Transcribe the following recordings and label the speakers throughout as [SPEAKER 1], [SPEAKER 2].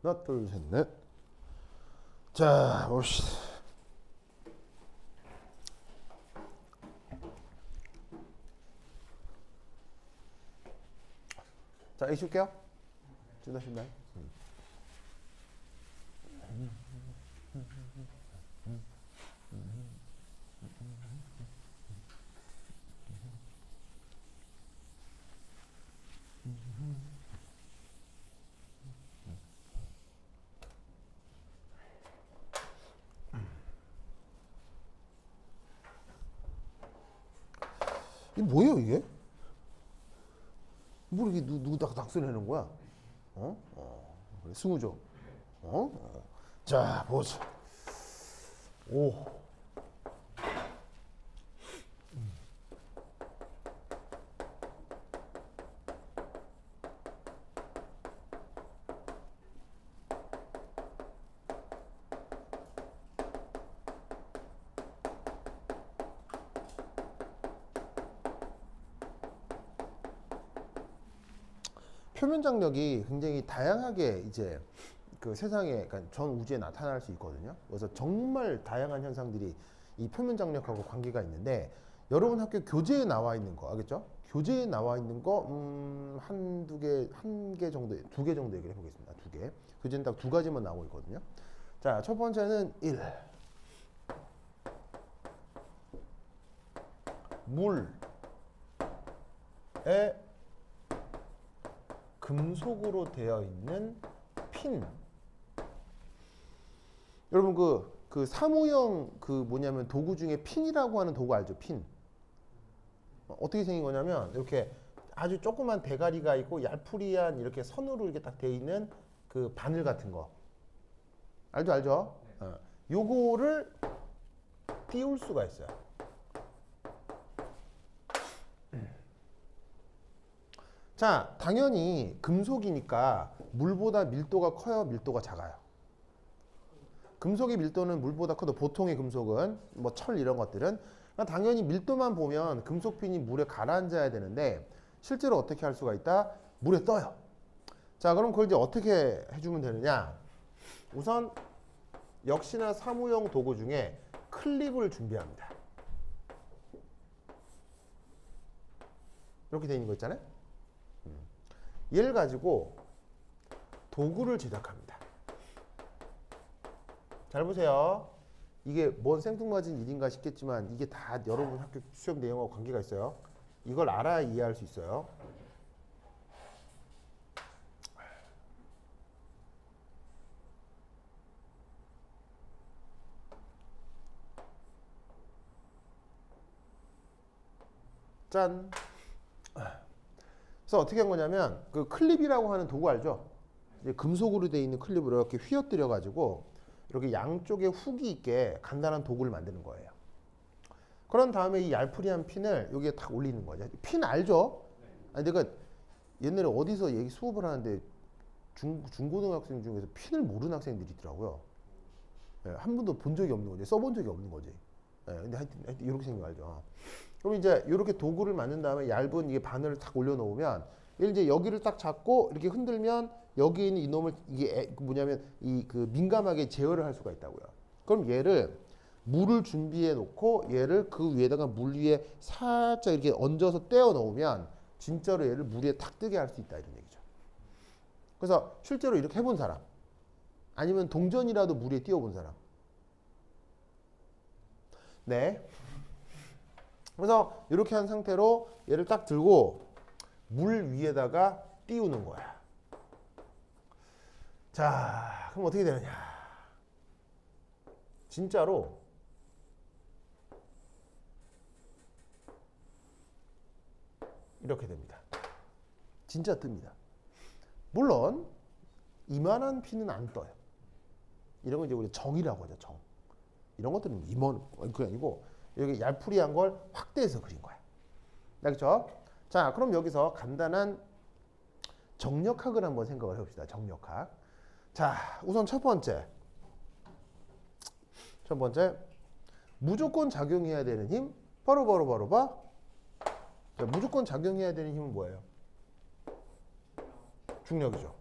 [SPEAKER 1] 하나, 둘, 셋, 넷. 자, 봅시다. 자, A 쉴게요. 준다신다. 이게 뭐예요, 이게? 뭐 이렇게 누구 낙서 내는 거야? 그래, 승우죠. 자, 보자. 오. 표면 장력이 굉장히 다양하게 이제 그 세상에, 그러니까 전 우주에 나타날 수 있거든요. 그래서 정말 다양한 현상들이 이 표면 장력하고 관계가 있는데, 여러분 학교 교재에 나와 있는 거 알겠죠? 교재에 나와 있는 거 한 개 정도, 2개 정도 얘기를 해보겠습니다. 2개. 교재는 딱 2가지만 나오고 있거든요. 자, 첫 번째는 1. 물에 금속으로 되어 있는 핀. 여러분 그 사무용 뭐냐면 도구 중에 핀이라고 하는 도구 알죠? 핀. 어떻게 생긴 거냐면 이렇게 아주 조그만 대가리가 있고 얄푸리한 이렇게 선으로 이렇게 딱 되어 있는 그 바늘 같은 거. 알죠? 요거를 띄울 수가 있어요. 자, 당연히 금속이니까 물보다 밀도가 커요, 밀도가 작아요? 금속의 밀도는 물보다 커도, 보통의 금속은 뭐 철 이런 것들은 당연히 밀도만 보면 금속핀이 물에 가라앉아야 되는데, 실제로 어떻게 할 수가 있다? 물에 떠요. 자, 그럼 그걸 이제 어떻게 해주면 되느냐? 우선 역시나 사무용 도구 중에 클립을 준비합니다. 이렇게 되어 있는 거 있잖아요. 얘를 가지고 도구를 제작합니다. 잘 보세요. 이게 뭔 생뚱맞은 일인가 싶겠지만 이게 다 여러분 학교 수업 내용하고 관계가 있어요. 이걸 알아야 이해할 수 있어요. 짠. 그래서 어떻게 한 거냐면, 그 클립이라고 하는 도구 알죠? 이제 금속으로 되어 있는 클립을 이렇게 휘어뜨려 가지고 이렇게 양쪽에 훅이 있게 간단한 도구를 만드는 거예요. 그런 다음에 이 얄푸리한 핀을 여기에 딱 올리는 거죠. 핀 알죠? 아니, 내가 옛날에 어디서 수업을 하는데 중고등학생 중에서 핀을 모르는 학생들이 있더라고요. 한 번도 본 적이 없는 거지. 써본 적이 없는 거지. 근데 하여튼 이렇게 생긴 거 알죠? 그럼 이제 이렇게 도구를 만든 다음에 얇은 이게 바늘을 탁 올려놓으면, 이제 여기를 딱 잡고 이렇게 흔들면 여기 있는 이놈을, 이게 뭐냐면 그 민감하게 제어를 할 수가 있다고요. 그럼 얘를 물을 준비해 놓고 얘를 그 위에다가 물 위에 살짝 이렇게 얹어서 떼어 놓으면 진짜로 얘를 물 위에 탁 뜨게 할 수 있다, 이런 얘기죠. 그래서 실제로 이렇게 해본 사람, 아니면 동전이라도 물 위에 띄워본 사람. 네. 그래서 이렇게 한 상태로 얘를 딱 들고 물 위에다가 띄우는 거야. 자, 그럼 어떻게 되느냐? 진짜로 이렇게 됩니다. 진짜 뜹니다. 물론 이만한 핀은 안 떠요. 이런 건 이제 우리 정이라고 하죠, 정. 이런 것들은 그게 아니고 여기 얄푸리한 걸 확대해서 그린 거야. 알겠죠? 자, 그럼 여기서 간단한 정력학을 한번 생각을 해봅시다. 정력학. 자, 우선 첫 번째, 무조건 작용해야 되는 힘. 바로 자, 무조건 작용해야 되는 힘은 뭐예요? 중력이죠.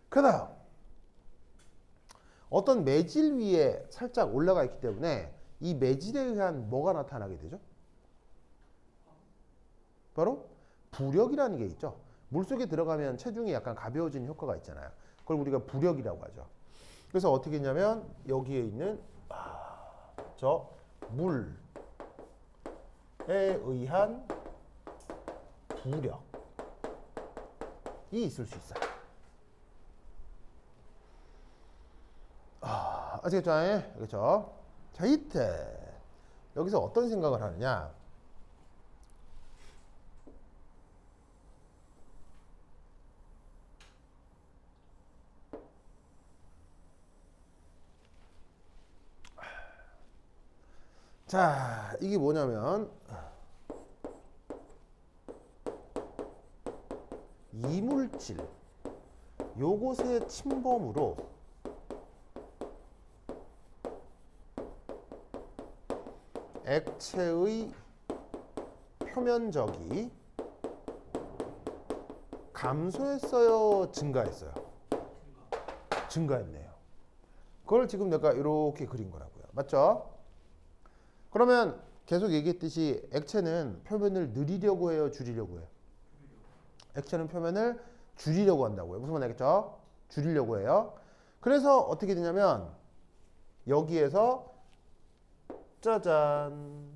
[SPEAKER 1] 그다음 어떤 매질 위에 살짝 올라가 있기 때문에 이 매질에 의한 뭐가 나타나게 되죠? 바로 부력이라는 게 있죠. 물속에 들어가면 체중이 약간 가벼워지는 효과가 있잖아요. 그걸 우리가 부력이라고 하죠. 그래서 어떻게 했냐면 여기에 있는 저 물에 의한 부력이 있을 수 있어요. 아시겠죠? 그렇죠? 자, 이때 여기서 어떤 생각을 하느냐? 자, 이게 뭐냐면 이물질 요것의 침범으로 액체의 표면적이 감소했어요, 증가했어요? 증가했네요. 그걸 지금 내가 이렇게 그린 거라고요. 맞죠? 그러면 계속 얘기했듯이 액체는 표면을 늘리려고 해요, 줄이려고 해요? 액체는 표면을 줄이려고 한다고요. 무슨 말 알겠죠? 줄이려고 해요. 그래서 어떻게 되냐면 여기에서 짜잔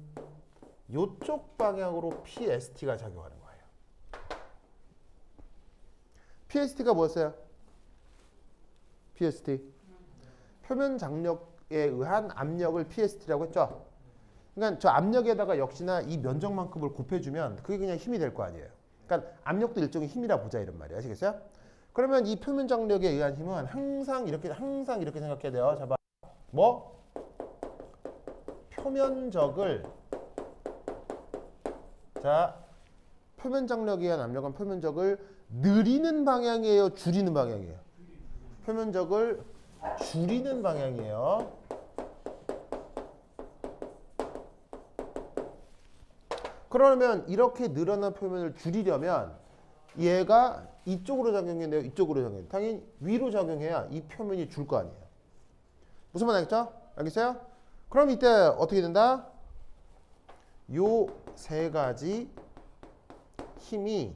[SPEAKER 1] 요쪽 방향으로 PST가 작용하는 거예요. PST가 뭐였어요? PST 표면 장력에 의한 압력을 PST라고 했죠. 그러니까 저 압력에다가 역시나 이 면적만큼을 곱해주면 그게 그냥 힘이 될 거 아니에요. 그러니까 압력도 일종의 힘이라 보자 이런 말이에요. 아시겠어요? 그러면 이 표면 장력에 의한 힘은 항상 이렇게 생각해야 돼요. 자 봐. 뭐? 표면적을 표면 장력에 의한 압력은 표면적을 늘리는 방향이에요, 줄이는 방향이에요? 표면적을 줄이는 방향이에요. 그러면 이렇게 늘어난 표면을 줄이려면 얘가 이쪽으로 작용해야 돼요, 이쪽으로 작용해야 돼요? 당연히 위로 작용해야 이 표면이 줄 거 아니에요. 무슨 말 알겠죠? 알겠어요? 그럼 이때 어떻게 된다? 요 세 가지 힘이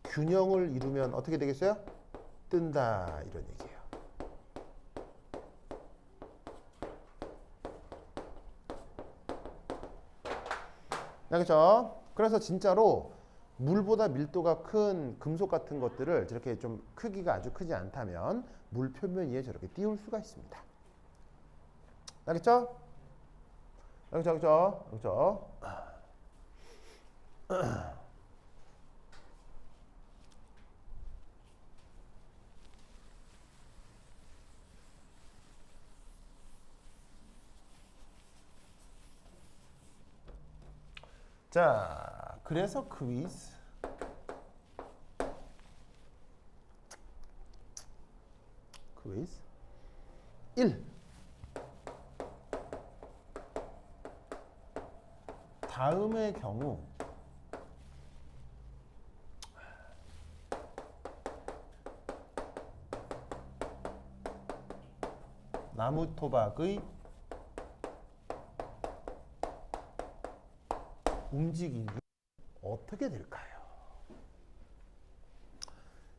[SPEAKER 1] 균형을 이루면 어떻게 되겠어요? 뜬다 이런 얘기예요. 알겠죠? 그래서 진짜로 물보다 밀도가 큰 금속 같은 것들을 저렇게 좀 크기가 아주 크지 않다면 물 표면 위에 저렇게 띄울 수가 있습니다. 알겠죠? 알겠죠? 자, 그래서 퀴즈 1. 다음의 경우 나무 토박의 움직임이 어떻게 될까요?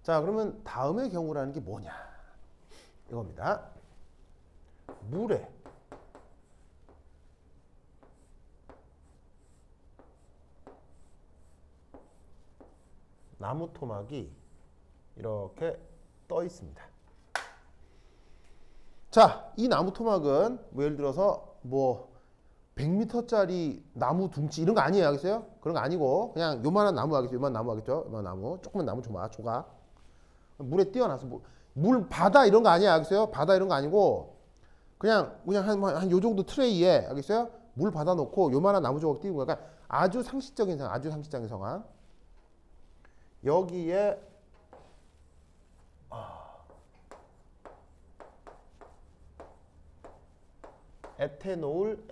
[SPEAKER 1] 자, 그러면 다음의 경우라는 게 뭐냐? 이겁니다. 물에 나무 토막이 이렇게 떠 있습니다. 자, 이 나무 토막은 뭐 예를 들어서 뭐 100m짜리 나무 둥치 이런 거 아니에요, 알겠어요? 그런 거 아니고 그냥 요만한 나무 알겠죠? 요만한 나무 알겠죠? 요만한 나무, 조그만 나무 조각 물에 띄어나서 물 바다 이런 거 아니에요, 알겠어요? 바다 이런 거 아니고 그냥 한 요 정도 트레이에 알겠어요? 물 받아 놓고 요만한 나무 조각 띄운 거니까 아주 상식적인 상황. 여기에 에테인올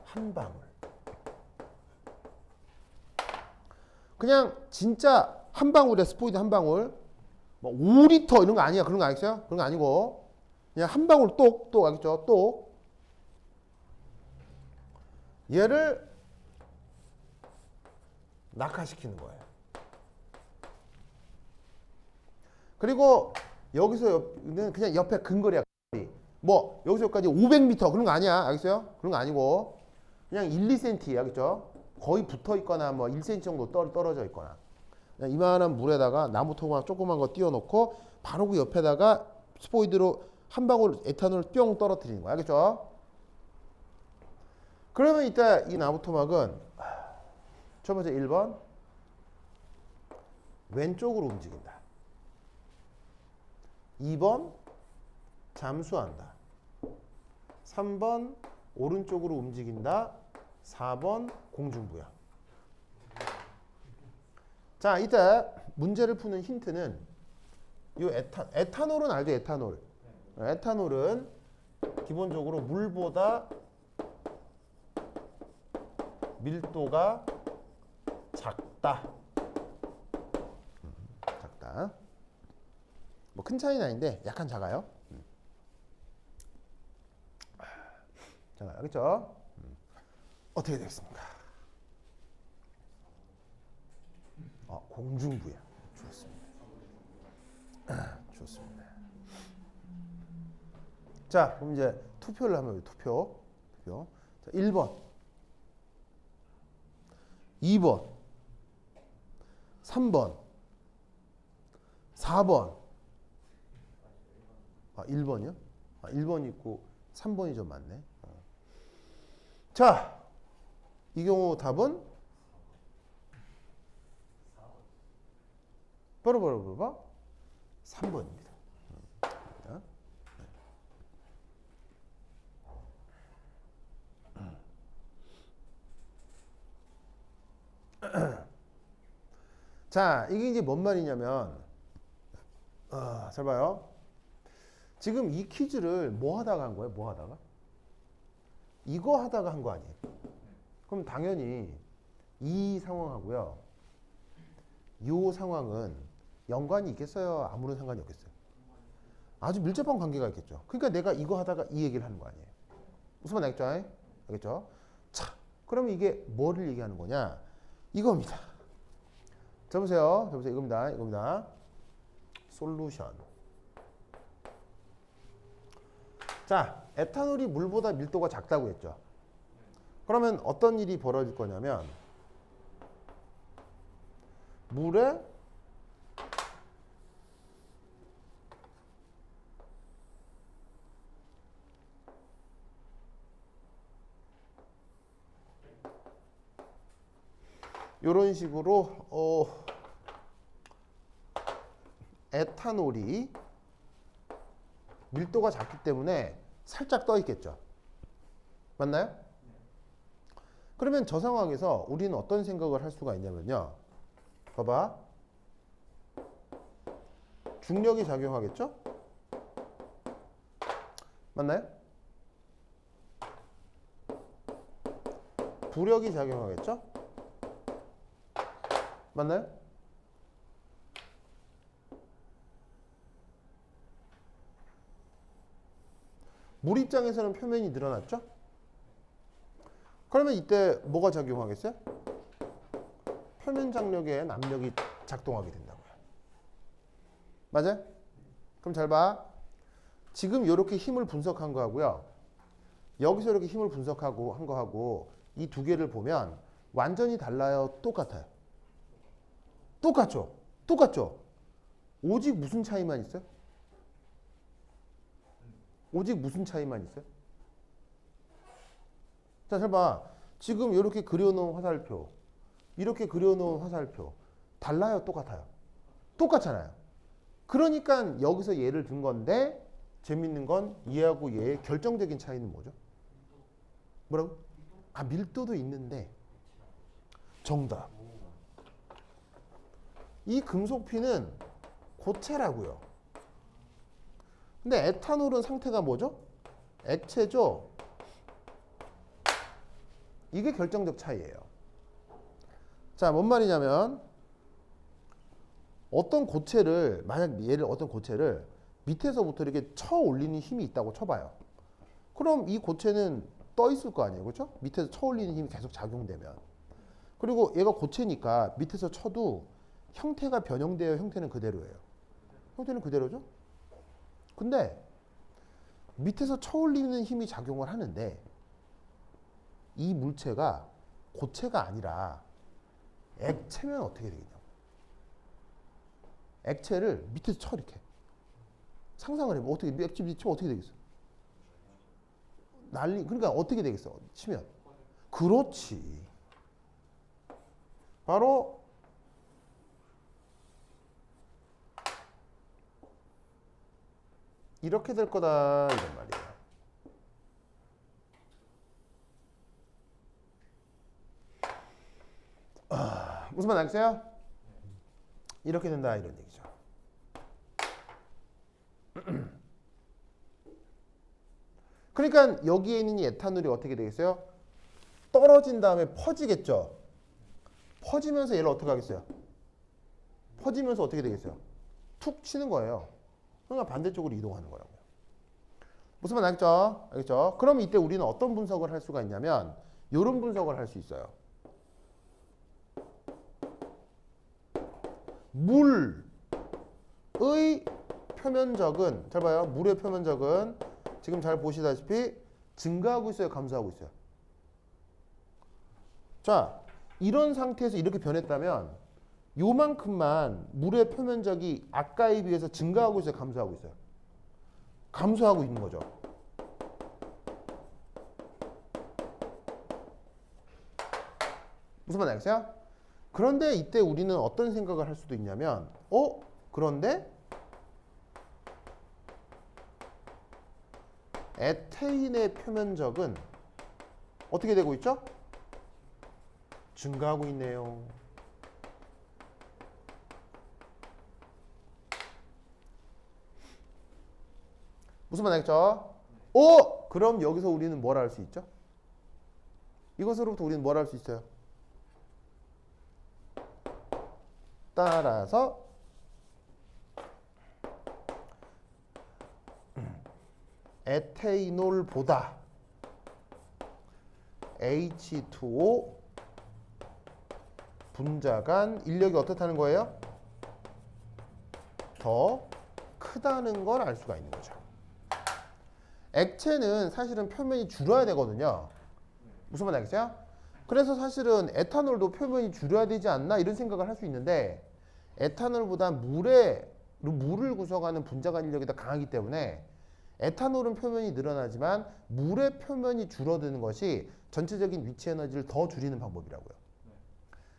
[SPEAKER 1] 한 방울. 그냥 진짜 한 방울에 스포이드 한 방울. 뭐 5리터 이런 거 아니야. 그런 거 아니겠어요? 그런 거 아니고 그냥 한 방울 똑 알겠죠? 똑. 얘를 낙하시키는 거예요. 그리고 여기서는 그냥 옆에 근거리야. 뭐 여기서 여기까지 500m 그런 거 아니야. 알겠어요? 그런 거 아니고 그냥 1, 2cm 알겠죠? 거의 붙어 있거나 뭐 1cm 정도 떨어져 있거나 그냥 이만한 물에다가 나무 토막 조그만 거 띄워놓고 바로 그 옆에다가 스포이드로 한 방울 에탄올 뿅 떨어뜨리는 거야. 알겠죠? 그러면 이때 이 나무 토막은 첫 번째 1번 왼쪽으로 움직인다. 2번 잠수한다. 3번 오른쪽으로 움직인다. 4번 공중부양. 자, 이때 문제를 푸는 힌트는 이 에탄올은 알죠? 에탄올. 에탄올은 기본적으로 물보다 밀도가 작다. 작다. 뭐 큰 차이는 아닌데 약간 작아요. 작아요. 알겠죠? 어떻게 되겠습니까? 공중부양. 좋습니다. 좋습니다. 자, 그럼 이제 투표를 하면 투표. 자, 1번, 2번, 3번, 4번. 1번이요? 1번이 있고 3번이 좀 많네. 자, 이 경우 답은 바로 3번입니다. 자, 이게 이제 뭔 말이냐면, 잘 봐요. 지금 이 퀴즈를 뭐 하다가 한 거예요? 뭐 하다가? 이거 하다가 한 거 아니에요? 그럼 당연히 이 상황하고요. 이 상황은 연관이 있겠어요? 아무런 상관이 없겠어요? 아주 밀접한 관계가 있겠죠. 그러니까 내가 이거 하다가 이 얘기를 하는 거 아니에요? 무슨 말 알겠죠? 알겠죠? 자, 그러면 이게 뭐를 얘기하는 거냐? 이겁니다. 자, 보세요. 이겁니다. 솔루션. 자, 에탄올이 물보다 밀도가 작다고 했죠. 그러면 어떤 일이 벌어질 거냐면 물에 이런 식으로 에탄올이 밀도가 작기 때문에 살짝 떠 있겠죠. 맞나요? 그러면 저 상황에서 우리는 어떤 생각을 할 수가 있냐면요. 봐봐. 중력이 작용하겠죠? 맞나요? 부력이 작용하겠죠? 맞나요? 물 입장에서는 표면이 늘어났죠? 그러면 이때 뭐가 작용하겠어요? 표면 장력에 압력이 작동하게 된다고요. 맞아요? 그럼 잘 봐. 지금 이렇게 힘을 분석한 거하고요. 여기서 이렇게 힘을 분석하고 한 거하고 이 두 개를 보면 완전히 달라요? 똑같아요? 똑같죠? 똑같죠? 오직 무슨 차이만 있어요? 오직 무슨 차이만 있어요? 자, 잘 봐. 지금 이렇게 그려놓은 화살표, 이렇게 그려놓은 화살표 달라요? 똑같아요? 똑같잖아요. 그러니까 여기서 얘를 든 건데 재밌는 건 얘하고 얘의 결정적인 차이는 뭐죠? 뭐라고? 밀도도 있는데 정답. 이 금속피는 고체라고요. 근데 에탄올은 상태가 뭐죠? 액체죠? 이게 결정적 차이예요. 자, 뭔 말이냐면 어떤 고체를 만약 얘를 어떤 고체를 밑에서부터 이렇게 쳐 올리는 힘이 있다고 쳐봐요. 그럼 이 고체는 떠 있을 거 아니에요, 그렇죠? 밑에서 쳐 올리는 힘이 계속 작용되면. 그리고 얘가 고체니까 밑에서 쳐도 형태가 변형돼요, 형태는 그대로예요. 형태는 그대로죠? 근데 밑에서 쳐 올리는 힘이 작용을 하는데 이 물체가 고체가 아니라 액체면 어떻게 되겠냐고. 액체를 밑에서 쳐 이렇게. 상상을 해봐. 어떻게 액체 밑에 치면 어떻게 되겠어? 그러니까 어떻게 되겠어? 치면. 그렇지. 바로 이렇게 될 거다 이런 말이에요. 무슨 말 알겠어요? 이렇게 된다 이런 얘기죠. 그러니까 여기에 있는 이 에탄올이 어떻게 되겠어요? 떨어진 다음에 퍼지겠죠. 퍼지면서 얘를 어떻게 하겠어요? 퍼지면서 어떻게 되겠어요? 툭 치는 거예요. 그러니까 반대쪽으로 이동하는 거라고요. 무슨 말 알겠죠? 알겠죠? 그럼 이때 우리는 어떤 분석을 할 수가 있냐면 이런 분석을 할 수 있어요. 물의 표면적은 잘 봐요. 물의 표면적은 지금 잘 보시다시피 증가하고 있어요, 감소하고 있어요. 자, 이런 상태에서 이렇게 변했다면 요만큼만 물의 표면적이 아까에 비해서 증가하고 있어요, 감소하고 있어요? 감소하고 있는 거죠. 무슨 말 알겠어요? 그런데 이때 우리는 어떤 생각을 할 수도 있냐면 그런데 에테인의 표면적은 어떻게 되고 있죠? 증가하고 있네요. 무슨 말 알겠죠? 그럼 여기서 우리는 뭘 할 수 있죠? 이것으로부터 우리는 뭘 할 수 있어요? 따라서 에테이놀보다 H2O 분자간 인력이 어떻다는 거예요? 더 크다는 걸 알 수가 있는 거죠. 액체는 사실은 표면이 줄어야 되거든요. 무슨 말 알겠어요? 그래서 사실은 에탄올도 표면이 줄여야 되지 않나 이런 생각을 할 수 있는데 에탄올보다 물을 구성하는 분자간 인력이 더 강하기 때문에 에탄올은 표면이 늘어나지만 물의 표면이 줄어드는 것이 전체적인 위치 에너지를 더 줄이는 방법이라고요.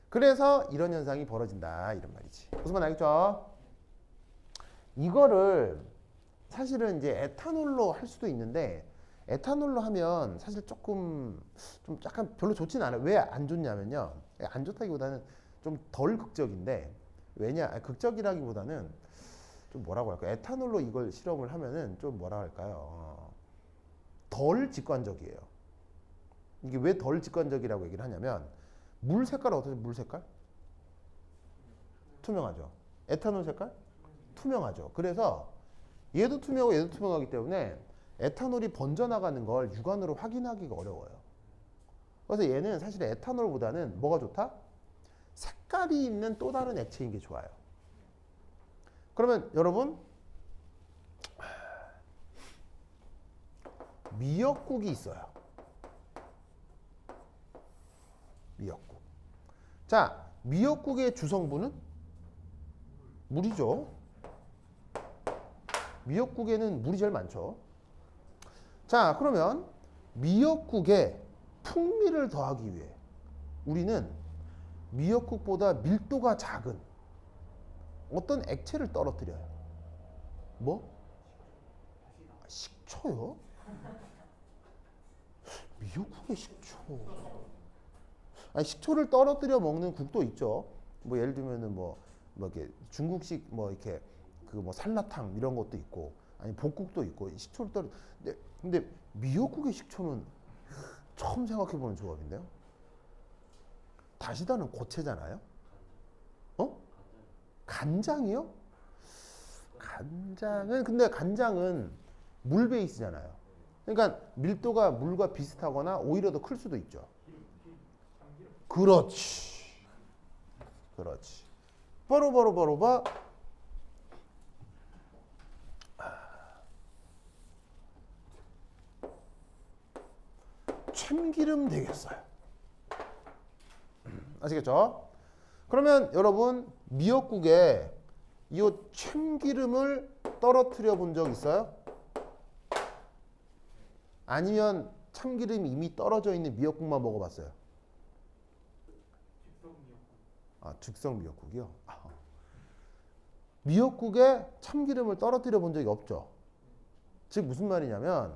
[SPEAKER 1] 그래서 이런 현상이 벌어진다 이런 말이지. 무슨 말 알겠죠? 이거를 사실은 이제 에탄올로 할 수도 있는데 에탄올로 하면 사실 좀 약간 별로 좋진 않아요. 왜 안 좋냐면요. 안 좋다기보다는 좀 덜 극적인데 왜냐? 극적이라기보다는 좀 뭐라고 할까요? 에탄올로 이걸 실험을 하면은 좀 뭐라 할까요? 덜 직관적이에요. 이게 왜 덜 직관적이라고 얘기를 하냐면 물 색깔은 어떠세요? 물 색깔? 투명하죠. 에탄올 색깔? 투명하죠. 그래서 얘도 투명하고 얘도 투명하기 때문에 에탄올이 번져나가는 걸 육안으로 확인하기가 어려워요. 그래서 얘는 사실 에탄올보다는 뭐가 좋다? 색깔이 있는 또 다른 액체인 게 좋아요. 그러면 여러분 미역국이 있어요. 미역국. 자, 미역국의 주성분은 물이죠. 미역국에는 물이 제일 많죠. 자, 그러면 미역국에 풍미를 더하기 위해 우리는 미역국보다 밀도가 작은 어떤 액체를 떨어뜨려요. 뭐? 식초요? 미역국에 식초. 아니, 식초를 떨어뜨려 먹는 국도 있죠. 뭐 예를 들면은 뭐 이렇게 중국식 뭐 이렇게 그 뭐 산라탕 이런 것도 있고 아니 볶국도 있고 식초를 근데 미역국에 식초는 처음 생각해 보는 조합인데요. 다시다는 고체잖아요. 간장이요? 근데 간장은 물 베이스잖아요. 그러니까 밀도가 물과 비슷하거나 오히려 더 클 수도 있죠. 그렇지. 그렇지. 바로 봐. 참기름 되겠어요. 아시겠죠? 그러면 여러분 미역국에 이 참기름을 떨어뜨려 본 적 있어요? 아니면 참기름이 이미 떨어져 있는 미역국만 먹어봤어요? 즉석 미역국이요? 미역국에 참기름을 떨어뜨려 본 적이 없죠. 즉 무슨 말이냐면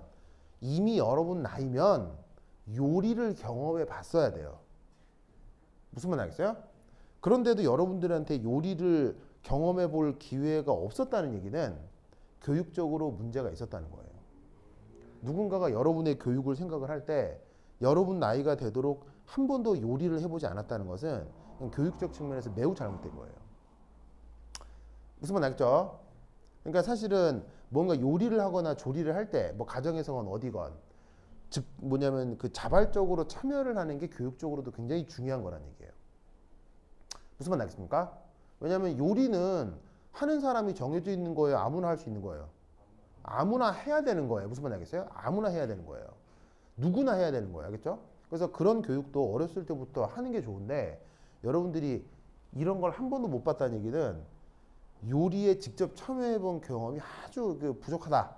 [SPEAKER 1] 이미 여러분 나이면 요리를 경험해 봤어야 돼요. 무슨 말 알겠어요? 그런데도 여러분들한테 요리를 경험해 볼 기회가 없었다는 얘기는 교육적으로 문제가 있었다는 거예요. 누군가가 여러분의 교육을 생각을 할 때 여러분 나이가 되도록 한 번도 요리를 해보지 않았다는 것은 교육적 측면에서 매우 잘못된 거예요. 무슨 말 알겠죠? 그러니까 사실은 뭔가 요리를 하거나 조리를 할 때 뭐 가정에서건 어디건 즉 뭐냐면 그 자발적으로 참여를 하는 게 교육적으로도 굉장히 중요한 거란 얘기예요. 무슨 말 알겠습니까? 왜냐하면 요리는 하는 사람이 정해져 있는 거예요? 아무나 할 수 있는 거예요? 아무나 해야 되는 거예요. 무슨 말 알겠어요? 아무나 해야 되는 거예요. 누구나 해야 되는 거예요. 알겠죠? 그래서 그런 교육도 어렸을 때부터 하는 게 좋은데 여러분들이 이런 걸 한 번도 못 봤다는 얘기는 요리에 직접 참여해 본 경험이 아주 부족하다.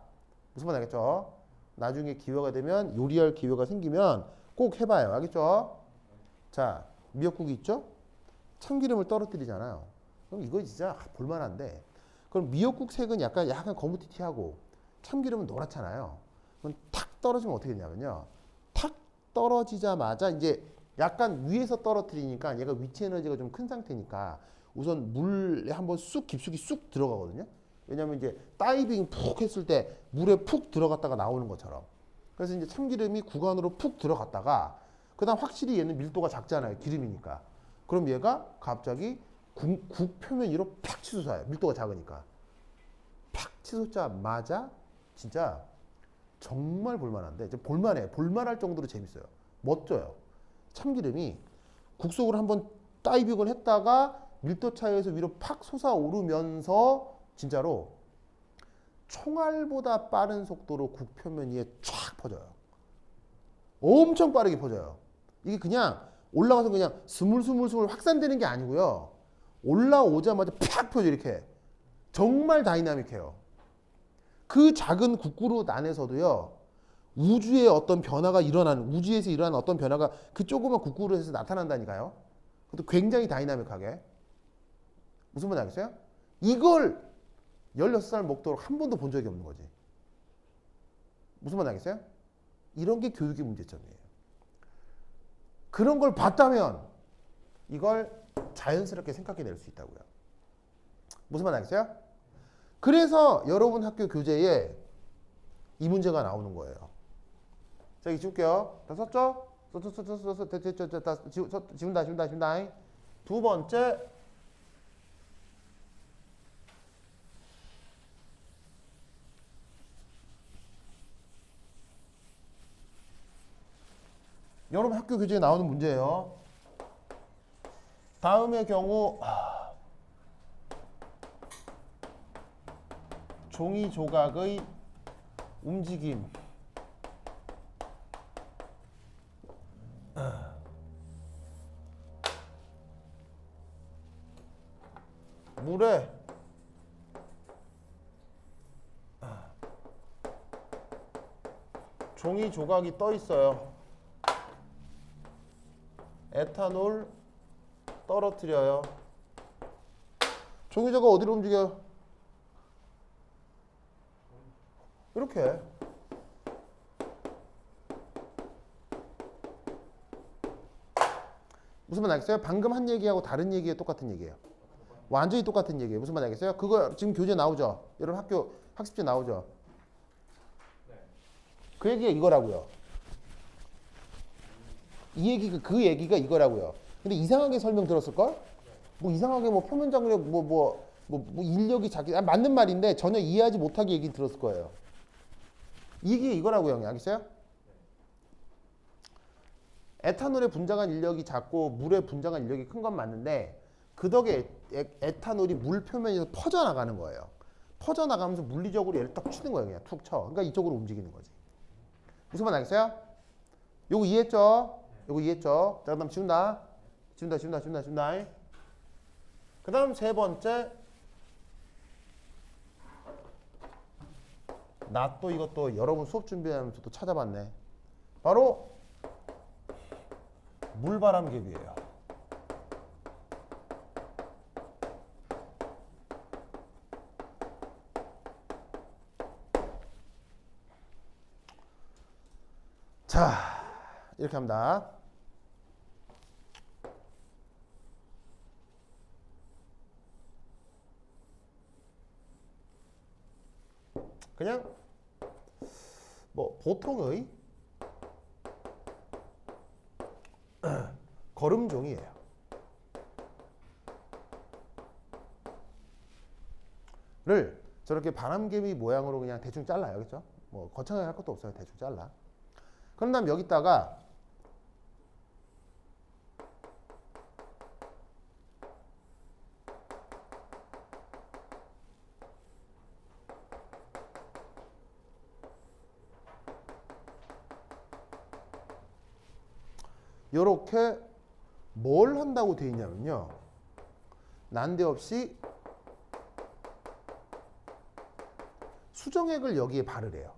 [SPEAKER 1] 무슨 말 알겠죠? 나중에 기회가 되면 요리할 기회가 생기면 꼭 해봐요. 알겠죠? 자, 미역국이 있죠? 참기름을 떨어뜨리잖아요. 그럼 이거 진짜 볼만한데 그럼 미역국 색은 약간 거무튀튀하고 참기름은 노랗잖아요. 그럼 탁 떨어지면 어떻게 되냐면요. 탁 떨어지자마자 이제 약간 위에서 떨어뜨리니까 얘가 위치 에너지가 좀 큰 상태니까 우선 물에 한번 쑥 깊숙이 쑥 들어가거든요. 왜냐하면 이제 다이빙 푹 했을 때 물에 푹 들어갔다가 나오는 것처럼. 그래서 이제 참기름이 구간으로 푹 들어갔다가 그다음 확실히 얘는 밀도가 작잖아요. 기름이니까. 그럼 얘가 갑자기 국 표면 위로 팍 치솟아요. 밀도가 작으니까. 팍 치솟자마자 진짜 정말 볼만한데 이제 볼만해. 볼만할 정도로 재밌어요. 멋져요. 참기름이 국 속으로 한번 다이빙을 했다가 밀도 차이에서 위로 팍 솟아오르면서 진짜로 총알보다 빠른 속도로 국 표면 위에 쫙 퍼져요. 엄청 빠르게 퍼져요. 이게 그냥 올라가서 그냥 스물스물 확산되는 게 아니고요. 올라오자마자 팍 펴져 이렇게. 정말 다이나믹해요. 그 작은 국그릇 안에서도요. 우주의 어떤 변화가 일어나는 우주에서 일어나는 어떤 변화가 그 조그만 국그릇에서 나타난다니까요. 그것도 굉장히 다이나믹하게. 무슨 말인지 알겠어요? 이걸 16살 먹도록 한 번도 본 적이 없는 거지. 무슨 말인지 알겠어요? 이런 게 교육의 문제점이에요. 그런 걸 봤다면 이걸 자연스럽게 생각해낼 수 있다고요. 무슨 말인지 알겠어요? 그래서 여러분 학교 교재에 이 문제가 나오는 거예요. 자, 여기 지울게요. 다 썼죠? 지운다. 두 번째. 여러분 학교 교재에 나오는 문제예요. 다음의 경우 종이 조각의 움직임. 물에 종이 조각이 떠 있어요. 에탄올 떨어뜨려요. 종이 조각 어디로 움직여요? 이렇게. 무슨 말 알겠어요? 방금 한 얘기하고 다른 얘기에 똑같은 얘기예요. 완전히 똑같은 얘기예요. 무슨 말 알겠어요? 그거 지금 교재 나오죠? 여러분 학교 학습지 나오죠? 그 얘기가 이거라고요. 이 얘기가 그 얘기가 이거라고요. 근데 이상하게 설명 들었을걸? 뭐 이상하게 뭐 표면 장력 뭐 인력이 작기 맞는 말인데 전혀 이해하지 못하게 얘기 들었을 거예요. 이게 이거라고요, 형님. 알겠어요? 에탄올의 분자간 인력이 작고 물의 분자간 인력이 큰 건 맞는데 그 덕에 에탄올이 물 표면에서 퍼져나가는 거예요. 퍼져나가면서 물리적으로 얘를 딱 치는 거예요. 그냥 툭 쳐. 그러니까 이쪽으로 움직이는 거지. 무슨 말 알겠어요? 요거 이해했죠? 요거 이해했죠? 자, 그 다음 지운다. 그 다음 세 번째. 나 또 이것도 여러분 수업 준비하면서 또 찾아봤네. 바로 물바람계비예요. 자, 이렇게 합니다. 그냥 뭐 보통의 걸음종이에요. 를 저렇게 바람개비 모양으로 그냥 대충 잘라요. 그렇죠? 뭐 거창하게 할 것도 없어요. 대충 잘라. 그런 다음 여기다가 요렇게 뭘 한다고 되어 있냐면요. 난데없이 수정액을 여기에 바르래요.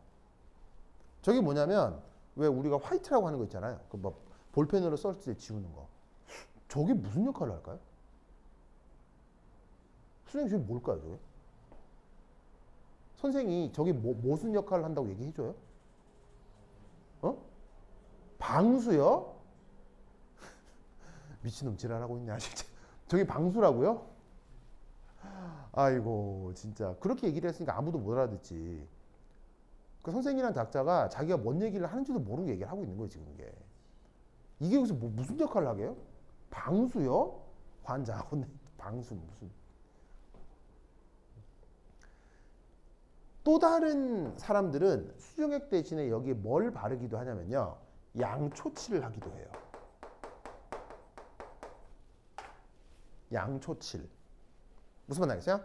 [SPEAKER 1] 저게 뭐냐면 왜 우리가 화이트라고 하는 거 있잖아요. 그 뭐 볼펜으로 썼을 때 지우는 거. 저게 무슨 역할을 할까요? 선생님 저게 뭘까요? 저게? 선생이 저게 무슨 역할을 한다고 얘기해줘요? 어? 방수요? 미친놈 지랄하고 있냐 진짜. 저게 방수라고요? 아이고 진짜 그렇게 얘기를 했으니까 아무도 못 알아듣지. 그 선생이란 작자가 자기가 뭔 얘기를 하는지도 모르는 얘기를 하고 있는 거예요 지금 이게. 이게 여기서 무슨 역할을 하게요? 방수요? 환장하고 방수 무슨. 또 다른 사람들은 수정액 대신에 여기에 뭘 바르기도 하냐면요. 양초칠을 하기도 해요. 양초칠. 무슨 말 알겠어요?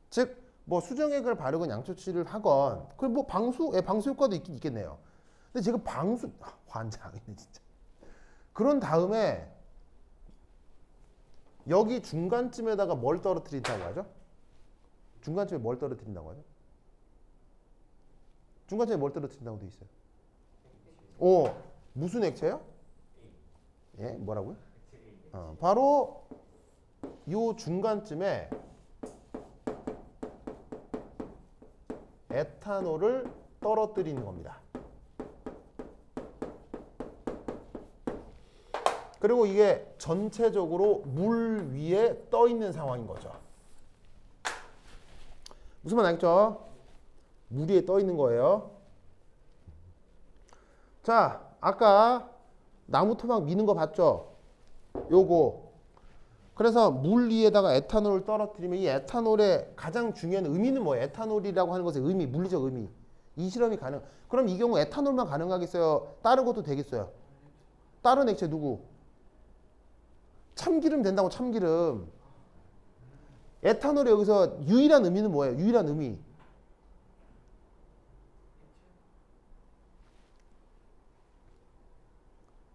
[SPEAKER 1] 즉, 뭐 수정액을 바르건 양초칠을 하건, 그리고 뭐 방수 효과도 있긴 있겠네요. 근데 제가 환장이네 진짜. 그런 다음에 여기 중간쯤에다가 뭘 떨어뜨린다고 하죠? 중간쯤에 뭘 떨어뜨린다고 하죠? 중간쯤에 뭘 떨어뜨린다고 돼 있어요? 무슨 액체요? 예, 뭐라고요? 바로 요 중간쯤에 에탄올을 떨어뜨리는 겁니다. 그리고 이게 전체적으로 물 위에 떠 있는 상황인 거죠. 무슨 말 알겠죠? 물 위에 떠 있는 거예요. 자, 아까 나무 토막 미는 거 봤죠? 요거. 그래서 물 위에다가 에탄올을 떨어뜨리면 이 에탄올의 가장 중요한 의미는 뭐예요? 에탄올이라고 하는 것의 의미, 물리적 의미. 이 실험이 가능. 그럼 이 경우 에탄올만 가능하겠어요? 다른 것도 되겠어요? 다른 액체 누구? 참기름 된다고 참기름. 에탄올의 여기서 유일한 의미는 뭐예요? 유일한 의미.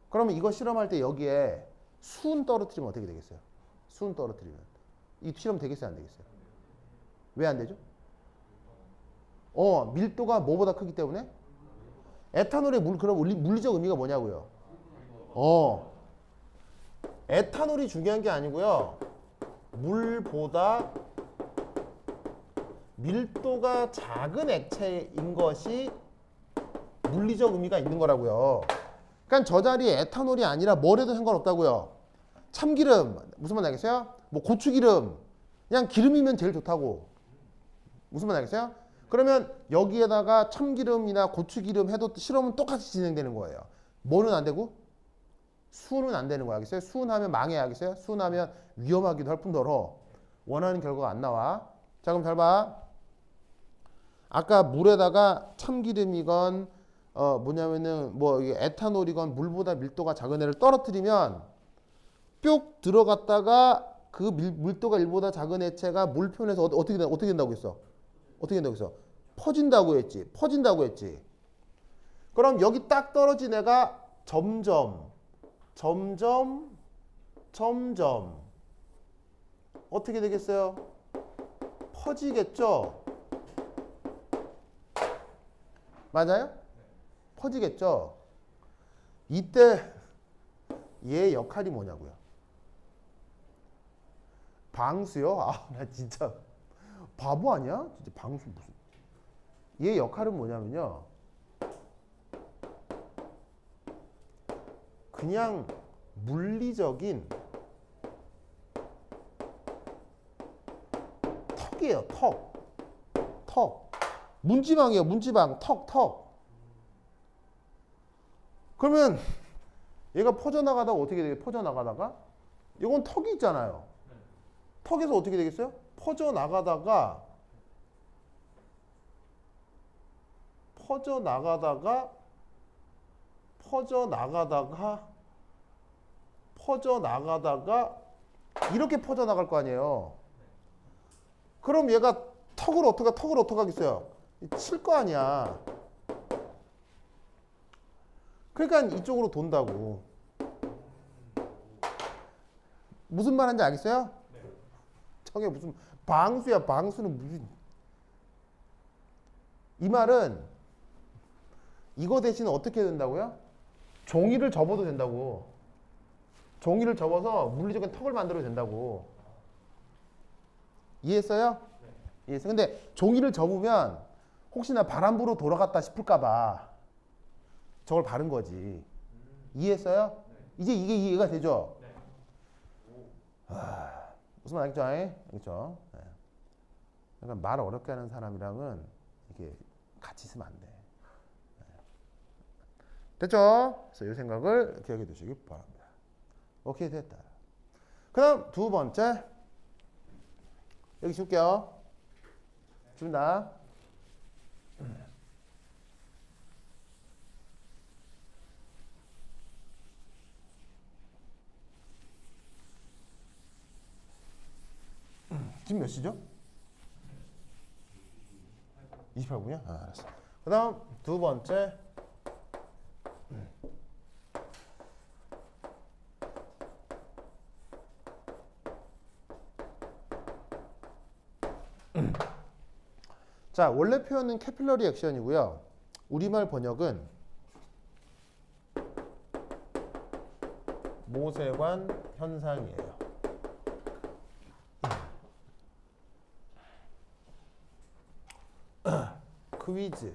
[SPEAKER 1] 그러면 이거 실험할 때 여기에 수은 떨어뜨리면 어떻게 되겠어요? 수은 떨어뜨리면. 이 실험 되겠어요? 안 되겠어요? 왜 안 되죠? 밀도가 뭐보다 크기 때문에? 에탄올의 그럼 물리적 의미가 뭐냐고요? 에탄올이 중요한 게 아니고요. 물보다 밀도가 작은 액체인 것이 물리적 의미가 있는 거라고요. 그러니까 저 자리에 에탄올이 아니라 뭐래도 상관없다고요. 참기름, 무슨 말 알겠어요? 뭐 고추기름, 그냥 기름이면 제일 좋다고. 무슨 말 알겠어요? 그러면 여기에다가 참기름이나 고추기름 해도 실험은 똑같이 진행되는 거예요. 뭐는 안 되고? 수은은 안 되는 거야. 알겠어요? 수은하면 망해. 알겠어요? 수은하면 위험하기도 할 뿐더러 원하는 결과가 안 나와. 자, 그럼 잘 봐. 아까 물에다가 참기름이건 뭐냐면은 뭐 이게 에탄올이건 물보다 밀도가 작은 애를 떨어뜨리면 뿅 들어갔다가 그 밀도가 1보다 작은 액체가 물 표면에서 어떻게 된다고 했어? 어떻게 된다고 했어? 퍼진다고 했지. 퍼진다고 했지. 그럼 여기 딱 떨어진 애가 점점 어떻게 되겠어요? 퍼지겠죠? 맞아요? 퍼지겠죠? 이때 얘 역할이 뭐냐고요? 방수요? 아, 나 진짜 바보 아니야? 진짜 방수 무슨? 얘 역할은 뭐냐면요. 그냥 물리적인 턱이에요. 턱. 문지방이에요. 문지방. 턱. 그러면 얘가 퍼져나가다가 어떻게 되겠어요? 퍼져나가다가 이건 턱이 있잖아요. 턱에서 어떻게 되겠어요? 퍼져나가다가 이렇게 퍼져나갈 거 아니에요. 그럼 얘가 턱을 어떻게 하겠어요? 칠 거 아니야. 그러니까 이쪽으로 돈다고. 무슨 말 하는지 알겠어요? 저게 무슨 방수야. 방수는 무슨. 이 말은 이거 대신 어떻게 된다고요? 종이를 접어도 된다고. 종이를 접어서 물리적인 턱을 만들어도 된다고. 이해했어요? 이해했어요? 근데 종이를 접으면 혹시나 바람부로 돌아갔다 싶을까 봐 저걸 바른 거지. 이해했어요? 이제 이게 이해가 되죠? 무슨 말 알겠죠? 알겠죠? 네. 그러니까 말 어렵게 하는 사람이랑은 이게 같이 있으면 안 돼. 네. 됐죠? 그래서 이 생각을 기억해 두시기 바랍니다. 오케이, 됐다. 그 다음 두 번째. 여기 줄게요. 줍니다. 지금 몇 시죠? 28분이요? 아, 알았어. 그 다음 두 번째. 자, 원래 표현은 캐필러리 액션이고요. 우리말 번역은 모세관 현상이에요. 퀴즈.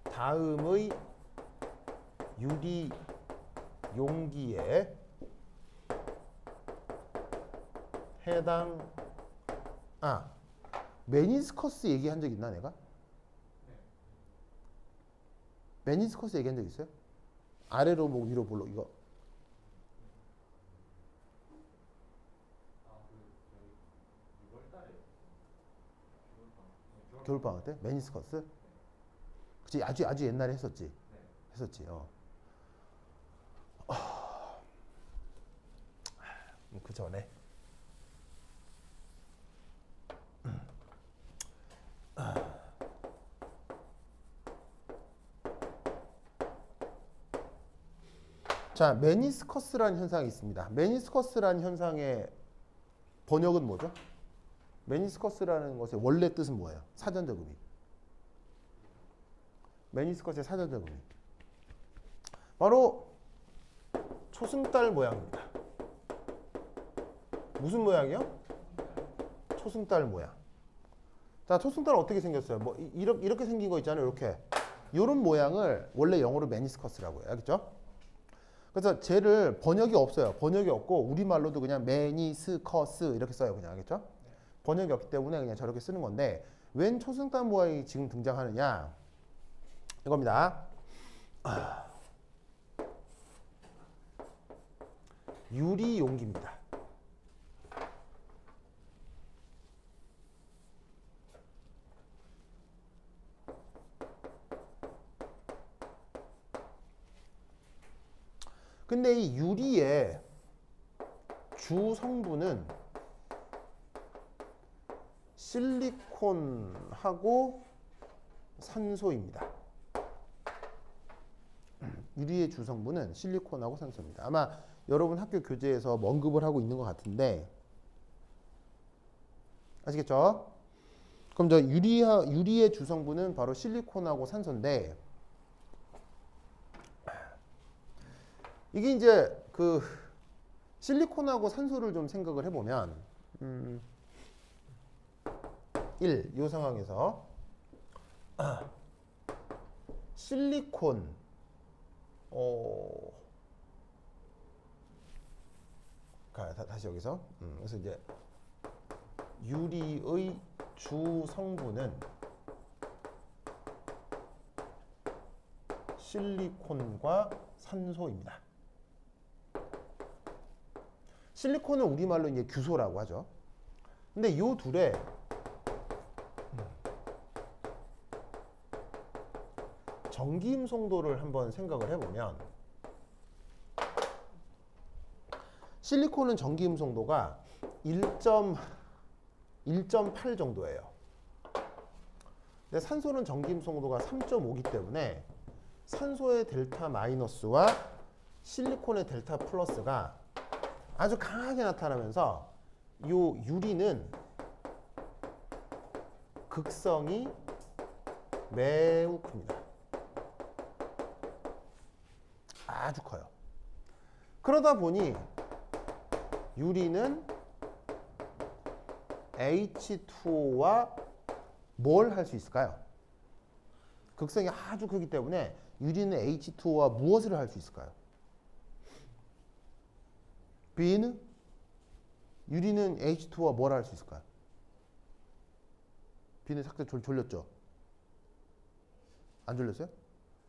[SPEAKER 1] 다음의 유리 용기에 해당. 메니스커스 얘기한 적 있나 내가? 메니스커스 얘기한 적 있어요? 아래로 뭐 위로 볼로 이거. 겨울방학 때? 메니스커스? 그치, 아주 옛날에 했었지. 했었지. 그 전에. 자, 메니스커스라는 현상이 있습니다. 메니스커스라는 현상의 번역은 뭐죠? 메니스커스라는 것의 원래 뜻은 뭐예요? 사전적 의미. 메니스커스의 사전적 의미. 바로 초승달 모양입니다. 무슨 모양이요? 초승달 모양. 자, 초승달은 어떻게 생겼어요? 뭐 이렇게 생긴 거 있잖아요. 이렇게. 이런 모양을 원래 영어로 메니스커스라고 해요. 알겠죠? 그래서 쟤를 번역이 없어요. 번역이 없고 우리말로도 그냥 메니스커스 이렇게 써요. 그냥. 알겠죠? 번역이 없기 때문에 그냥 저렇게 쓰는 건데 웬 초승달모아이 지금 등장하느냐? 이겁니다. 유리 용기입니다. 근데 이 유리의 주 성분은 실리콘하고 산소입니다. 유리의 주 성분은 실리콘하고 산소입니다. 아마 여러분 학교 교재에서 언급을 하고 있는 것 같은데 아시겠죠? 그럼 저 유리의 주 성분은 바로 실리콘하고 산소인데 이게 이제 그 실리콘하고 산소를 좀 생각을 해보면 1. 이 상황에서 실리콘 다시 여기서 그래서 이제 유리의 주 성분은 실리콘과 산소입니다. 실리콘은 우리말로 이제 규소라고 하죠. 근데 이 둘의 정기임송도를 한번 생각을 해보면 실리콘은 정기임송도가 1.8 정도예요. 근데 산소는 정기임송도가 3.5이기 때문에 산소의 델타 마이너스와 실리콘의 델타 플러스가 아주 강하게 나타나면서 이 유리는 극성이 매우 큽니다. 아주 커요. 그러다 보니 유리는 H2O와 뭘 할 수 있을까요? 극성이 아주 크기 때문에 유리는 H2O와 무엇을 할 수 있을까요? B는 유리는 H2O와 뭘 할 수 있을까요? B는 살짝 졸렸죠? 안 졸렸어요?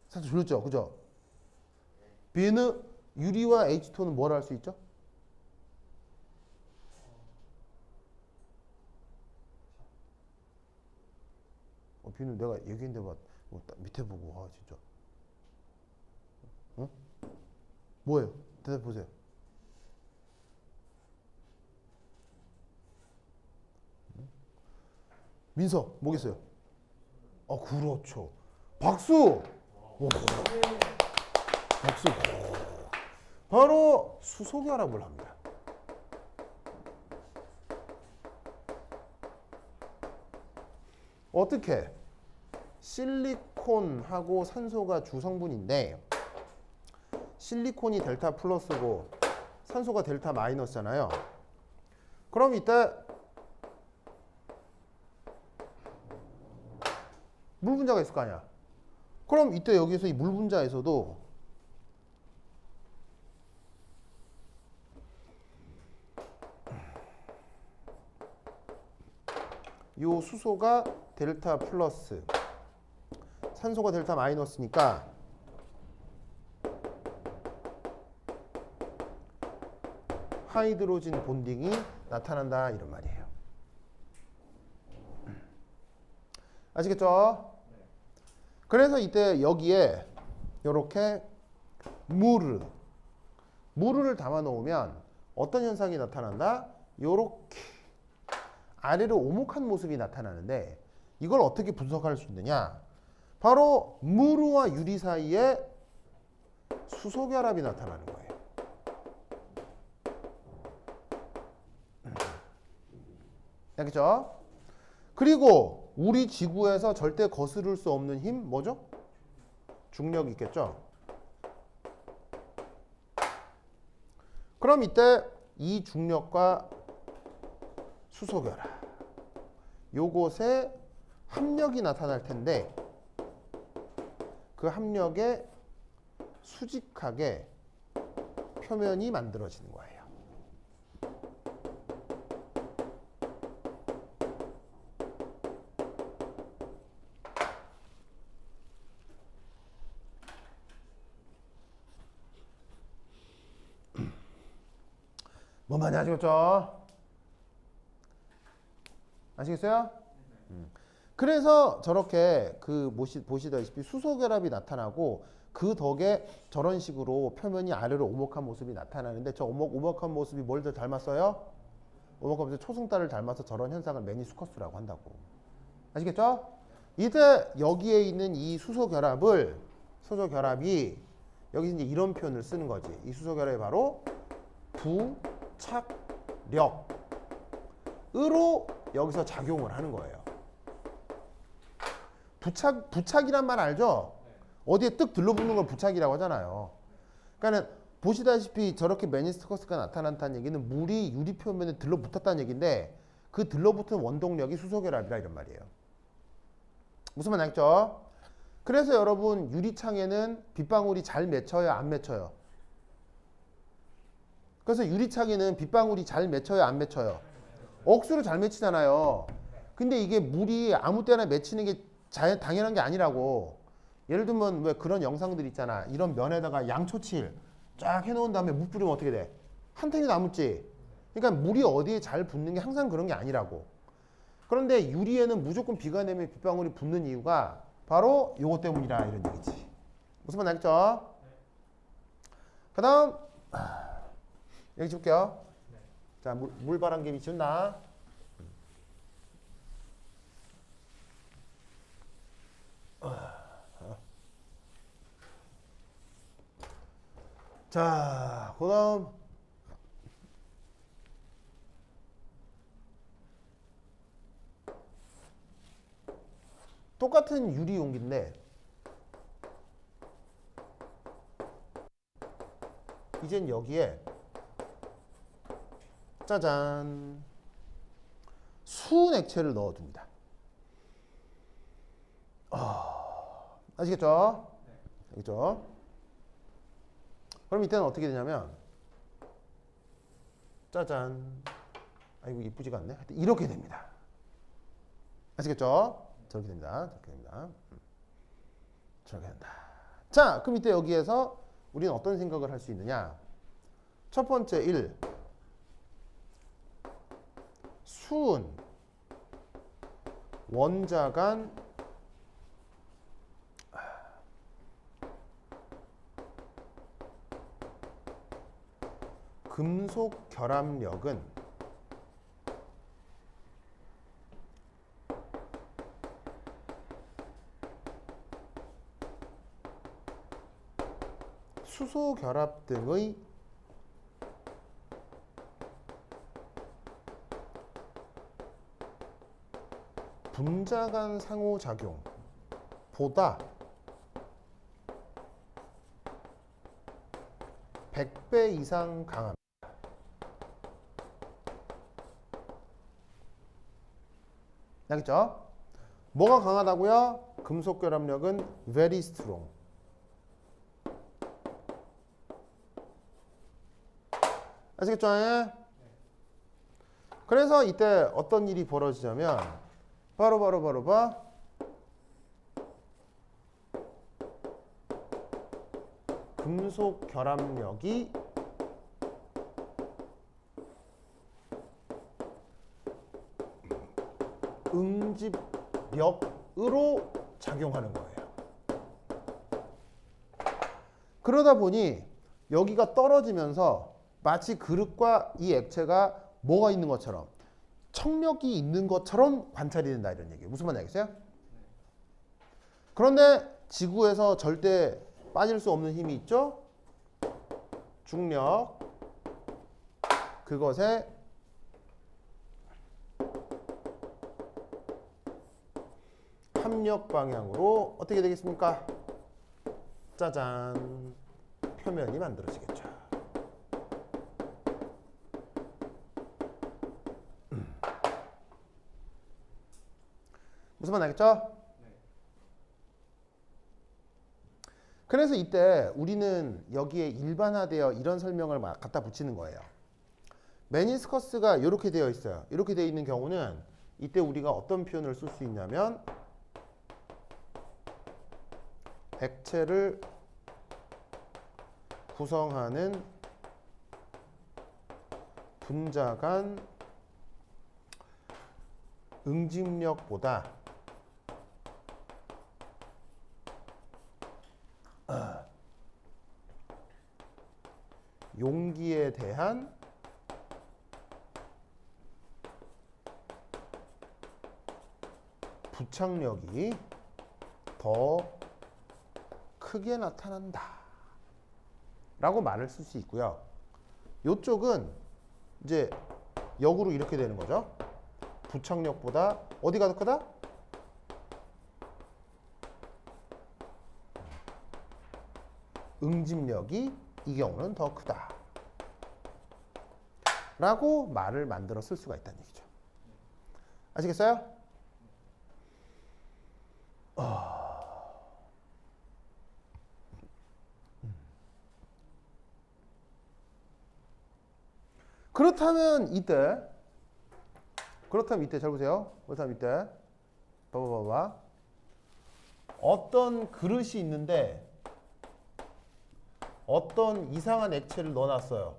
[SPEAKER 1] 살짝 졸렸죠? 그죠? B는 유리와 H2O는 뭘 할 수 있죠? B는 내가 얘기했는데 밑에 보고 진짜 뭐예요? 대답해 보세요. 민서 뭐겠어요? 그렇죠. 박수. 오. 박수. 바로 수소결합을 합니다. 어떻게? 실리콘하고 산소가 주성분인데 실리콘이 델타 플러스고 산소가 델타 마이너스잖아요. 그럼 이때 물 분자가 있을 거 아니야. 그럼 이때 여기서 이 물 분자에서도 이 수소가 델타 플러스 산소가 델타 마이너스니까 하이드로진 본딩이 나타난다 이런 말이에요. 아시겠죠? 그래서 이때 여기에 이렇게 물을 담아 놓으면 어떤 현상이 나타난다? 이렇게 아래로 오목한 모습이 나타나는데 이걸 어떻게 분석할 수 있느냐? 바로 무르와 유리 사이에 수소결합이 나타나는 거예요. 알겠죠? 그리고 우리 지구에서 절대 거스를 수 없는 힘 뭐죠? 중력이 있겠죠? 그럼 이때 이 중력과 수소결합 요것에 합력이 나타날 텐데 그 합력에 수직하게 표면이 만들어지는 거예요. 뭔 말인지 아시겠죠? 아시겠어요? 그래서 저렇게 보시다시피 수소 결합이 나타나고 그 덕에 저런 식으로 표면이 아래로 오목한 모습이 나타나는데 저 오목한 모습이 뭘 더 닮았어요? 오목한 모습이 초승달을 닮아서 저런 현상을 메니스커스라고 한다고. 아시겠죠? 이때 여기에 있는 이 수소 결합이 여기 이제 이런 표현을 쓰는 거지. 이 수소 결합이 바로 부착력으로 여기서 작용을 하는 거예요. 부착이란 말 알죠? 어디에 뜩 들러붙는 걸 부착이라고 하잖아요. 그러니까 보시다시피 저렇게 메니스커스가 나타난다는 얘기는 물이 유리 표면에 들러붙었다는 얘기인데 그 들러붙은 원동력이 수소결합이라 이런 말이에요. 무슨 말 알겠죠? 그래서 여러분 유리창에는 빗방울이 잘 맺혀요, 안 맺혀요? 그래서 유리창에는 빗방울이 잘 맺혀요, 안 맺혀요? 억수로 잘 맺히잖아요. 근데 이게 물이 아무 때나 맺히는 게 당연한 게 아니라고. 예를 들면 왜 그런 영상들 있잖아. 이런 면에다가 양초칠 쫙 해놓은 다음에 물 뿌리면 어떻게 돼? 한 탱이도 안 묻지. 그러니까 물이 어디에 잘 붙는 게 항상 그런 게 아니라고. 그런데 유리에는 무조건 비가 내면 빗방울이 붙는 이유가 바로 요거 때문이라 이런 얘기지. 무슨 말 알겠죠? 그 다음 여기 줄게요. 자, 물바람개비 지운다. 자, 그 다음 똑같은 유리 용기인데 이젠 여기에 짜잔 수은 액체를 넣어둡니다. 아시겠죠? 알겠죠? 그럼 이때는 어떻게 되냐면 짜잔 아이고 이쁘지가 않네. 하여튼 이렇게 됩니다. 아시겠죠? 저렇게 됩니다. 저렇게 됩니다. 저렇게 된다. 자, 그럼 이때 여기에서 우리는 어떤 생각을 할 수 있느냐? 첫 번째 1. 수은 원자간 금속 결합력은 수소 결합 등의 분자 간 상호작용보다 100배 이상 강합니다. 알겠죠? 뭐가 강하다고요? 금속 결합력은 very strong. 아시겠죠? 그래서 이때 어떤 일이 벌어지냐면 바로 금속 결합력이 응집력으로 작용하는 거예요. 그러다 보니 여기가 떨어지면서 마치 그릇과 이 액체가 뭐가 있는 것처럼 청력이 있는 것처럼 관찰이 된다 이런 얘기예요. 무슨 말인지 알겠어요? 그런데 지구에서 절대 빠질 수 없는 힘이 있죠? 중력. 그것의 합력 방향으로 어떻게 되겠습니까? 짜잔. 표면이 만들어지겠죠. 무슨 말 알겠죠? 그래서 이때 우리는 여기에 일반화되어 이런 설명을 막 갖다 붙이는 거예요. 메니스커스가 이렇게 되어 있어요. 이렇게 되어 있는 경우는 이때 우리가 어떤 표현을 쓸 수 있냐면 액체를 구성하는 분자 간 응집력보다 용기에 대한 부착력이 더 크게 나타난다 라고 말을 쓸 수 있고요. 이쪽은 이제 역으로 이렇게 되는 거죠. 부착력보다 어디가 더 크다? 응집력이 이 경우는 더 크다 라고 말을 만들어 쓸 수가 있다는 얘기죠. 아시겠어요? 그렇다면 이때 잘 보세요. 그렇다면 이때 봐봐. 어떤 그릇이 있는데 어떤 이상한 액체를 넣어놨어요.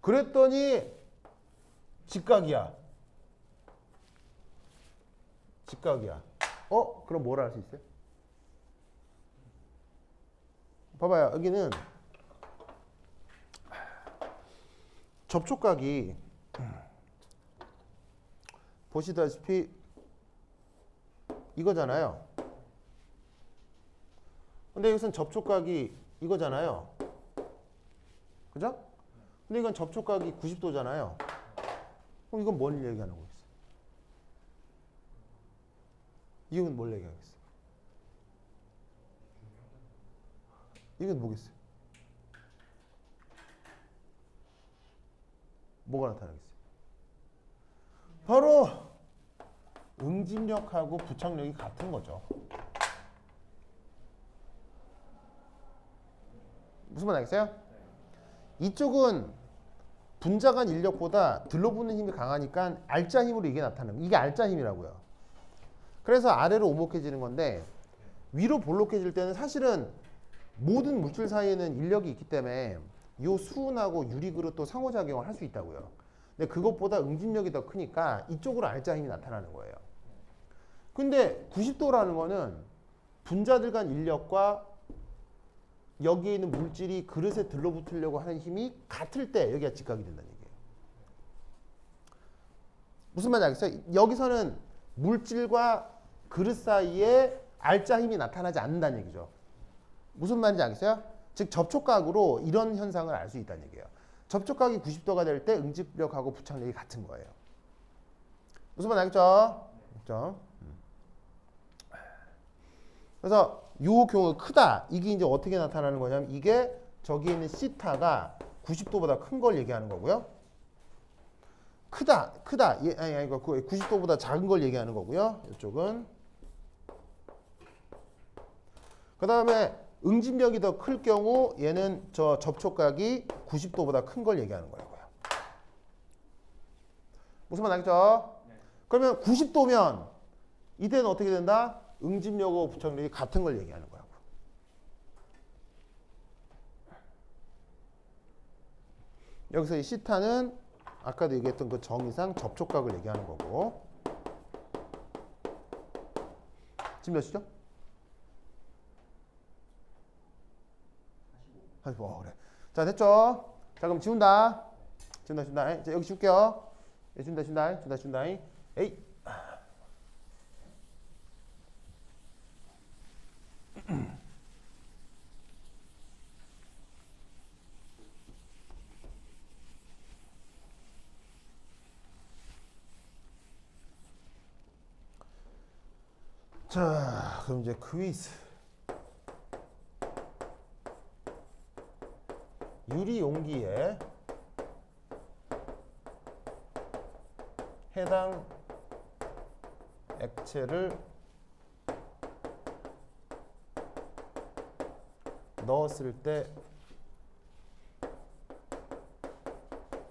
[SPEAKER 1] 그랬더니 직각이야. 그럼 뭘 알 수 있어요? 봐봐요. 여기는 접촉각이 보시다시피 이거잖아요. 근데 여기서는 접촉각이 이거잖아요. 그죠? 근데 이건 접촉각이 90도잖아요. 그럼 이건 뭘 얘기하는 거겠어요? 이건 뭘 얘기하겠어요? 이건 뭐겠어요? 뭐가 나타나겠어요? 바로 응집력하고 부착력이 같은 거죠. 무슨 말 알겠어요? 이쪽은 분자 간 인력보다 들러붙는 힘이 강하니까 알짜 힘으로 이게 나타나는 거예요. 이게 알짜 힘이라고요. 그래서 아래로 오목해지는 건데 위로 볼록해질 때는 사실은 모든 물질 사이에는 인력이 있기 때문에 이 수은하고 유리그릇도 상호작용을 할 수 있다고요. 근데 그것보다 응집력이 더 크니까 이쪽으로 알짜 힘이 나타나는 거예요. 근데 90도라는 거는 분자들 간 인력과 여기에 있는 물질이 그릇에 들러붙으려고 하는 힘이 같을 때 여기가 직각이 된다는 얘기예요. 무슨 말인지 알겠어요? 여기서는 물질과 그릇 사이에 알짜 힘이 나타나지 않는다는 얘기죠. 무슨 말인지 알겠어요? 즉 접촉각으로 이런 현상을 알 수 있다는 얘기예요. 접촉각이 90도가 될 때 응집력하고 부착력이 같은 거예요. 무슨 말인지 알겠죠? 그렇죠? 그래서 이 경우가 크다. 이게 이제 어떻게 나타나는 거냐면 이게 저기 있는 시타가 90도보다 큰 걸 얘기하는 거고요. 크다. 아니, 이거 90도보다 작은 걸 얘기하는 거고요. 이쪽은. 그 다음에 응집력이 더 클 경우 얘는 저 접촉각이 90도보다 큰 걸 얘기하는 거라고요. 무슨 말 알겠죠? 네. 그러면 90도면 이때는 어떻게 된다? 응집력하고 부착력이 같은 걸 얘기하는 거라고. 여기서 이 시타는 아까도 얘기했던 그 정의상 접촉각을 얘기하는 거고. 지금 몇 시죠? 45. 그래. 자, 됐죠? 자, 그럼 지운다. 지운다. 자, 여기 지울게요. 지운다. 에이. 자, 그럼 이제 퀴즈. 유리 용기에 해당 액체를 넣었을 때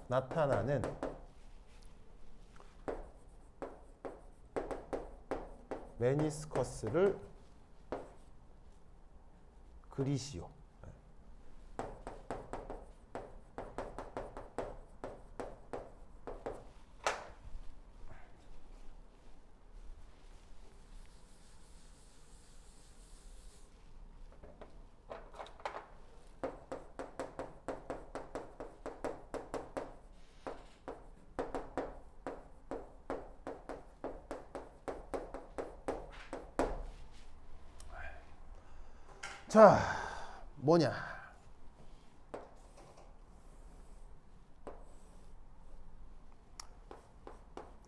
[SPEAKER 1] 나타나는 메니스커스를 그리시오. 자, 뭐냐?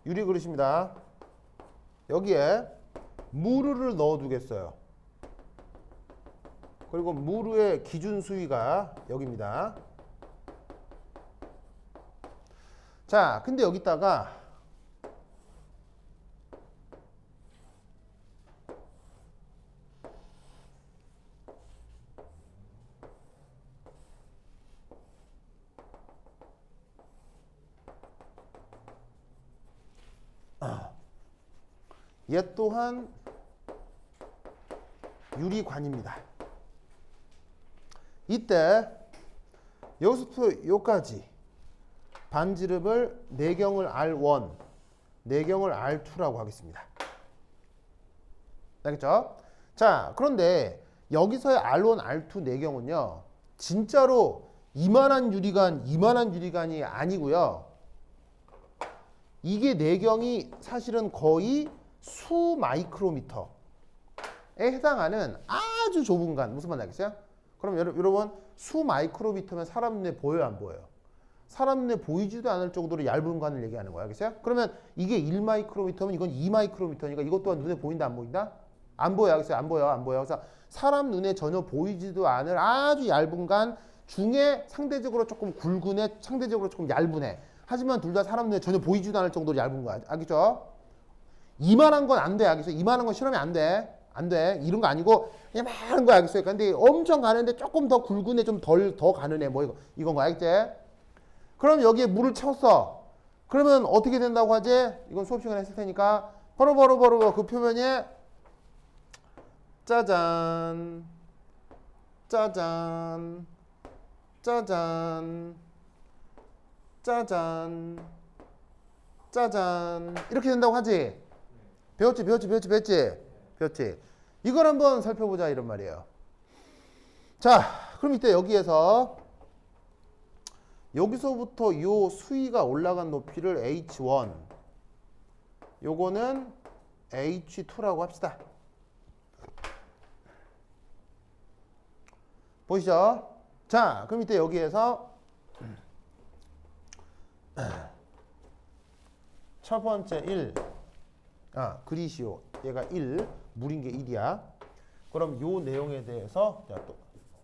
[SPEAKER 1] 유리 그릇입니다. 여기에 무르를 넣어 두겠어요. 그리고 무르의 기준 수위가 여기입니다. 자, 근데 여기다가 얘 또한 유리관입니다. 이때 여기서부터 여기까지 반지름을 내경을 R1, 내경을 R2라고 하겠습니다. 알겠죠? 자, 그런데 여기서의 R1, R2 내경은요, 진짜로 이만한 유리관이 아니고요. 이게 내경이 사실은 거의 수 마이크로미터에 해당하는 아주 좁은 간. 무슨 말인지 알겠어요? 그럼 여러분 수 마이크로미터면 사람 눈에 보여요, 안 보여요? 사람 눈에 보이지도 않을 정도로 얇은 관을 얘기하는 거야. 알겠어요? 그러면 이게 1마이크로미터면 이건 2마이크로미터니까 이것 또한 눈에 보인다, 안 보인다? 안 보여. 알겠어요? 안 보여. 안 보여. 그래서 사람 눈에 전혀 보이지도 않을 아주 얇은 간 중에 상대적으로 조금 굵은 애, 상대적으로 조금 얇은 애. 하지만 둘 다 사람 눈에 전혀 보이지도 않을 정도로 얇은 거야. 알겠죠? 이만한 건 안 돼. 알겠어요? 이만한 건 실험이 안 돼. 안 돼. 이런 거 아니고 이만한 거 알겠어요? 근데 엄청 가는데 조금 더 굵은 애, 좀 더 가는 애, 뭐 이건 거 알겠지? 그럼 여기에 물을 채웠어. 그러면 어떻게 된다고 하지? 이건 수업 시간에 했을 테니까 바로 그 표면에 짜잔, 짜잔, 짜잔, 짜잔, 짜잔 이렇게 된다고 하지? 배웠지? 이걸 한번 살펴보자 이런 말이에요. 자, 그럼 이때 여기서부터 요 수위가 올라간 높이를 H1, 요거는 H2라고 합시다. 보이시죠? 자, 그럼 이때 여기에서 첫 번째 1, 그리시오. 얘가 1, 물인 게 1이야. 그럼 요 내용에 대해서 자, 또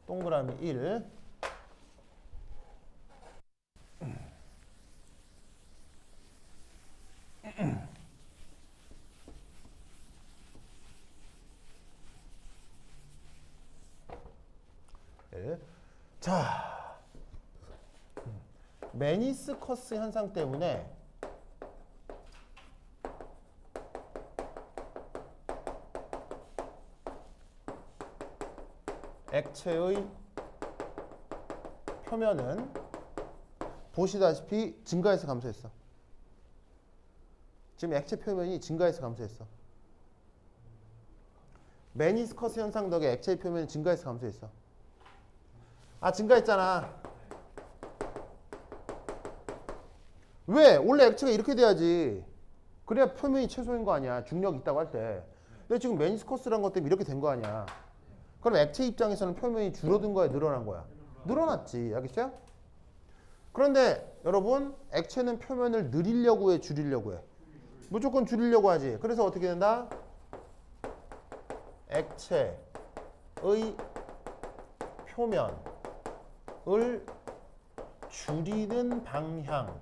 [SPEAKER 1] 동그라미 1. 자, 메니스커스 현상 때문에 액체의 표면은 보시다시피 증가해서 감소했어. 지금 액체 표면이 증가해서 감소했어. 메니스커스 현상 덕에 액체 표면이 증가해서 감소했어. 증가했잖아. 왜? 원래 액체가 이렇게 돼야지. 그래야 표면이 최소인 거 아니야. 중력이 있다고 할 때. 근데 지금 메니스커스라는 것 때문에 이렇게 된 거 아니야. 그럼 액체 입장에서는 표면이 줄어든 거야, 늘어난 거야? 늘어났지. 알겠어요? 그런데 여러분, 액체는 표면을 늘리려고 해, 줄이려고 해? 무조건 줄이려고 하지. 그래서 어떻게 된다? 액체의 표면을 줄이는 방향으로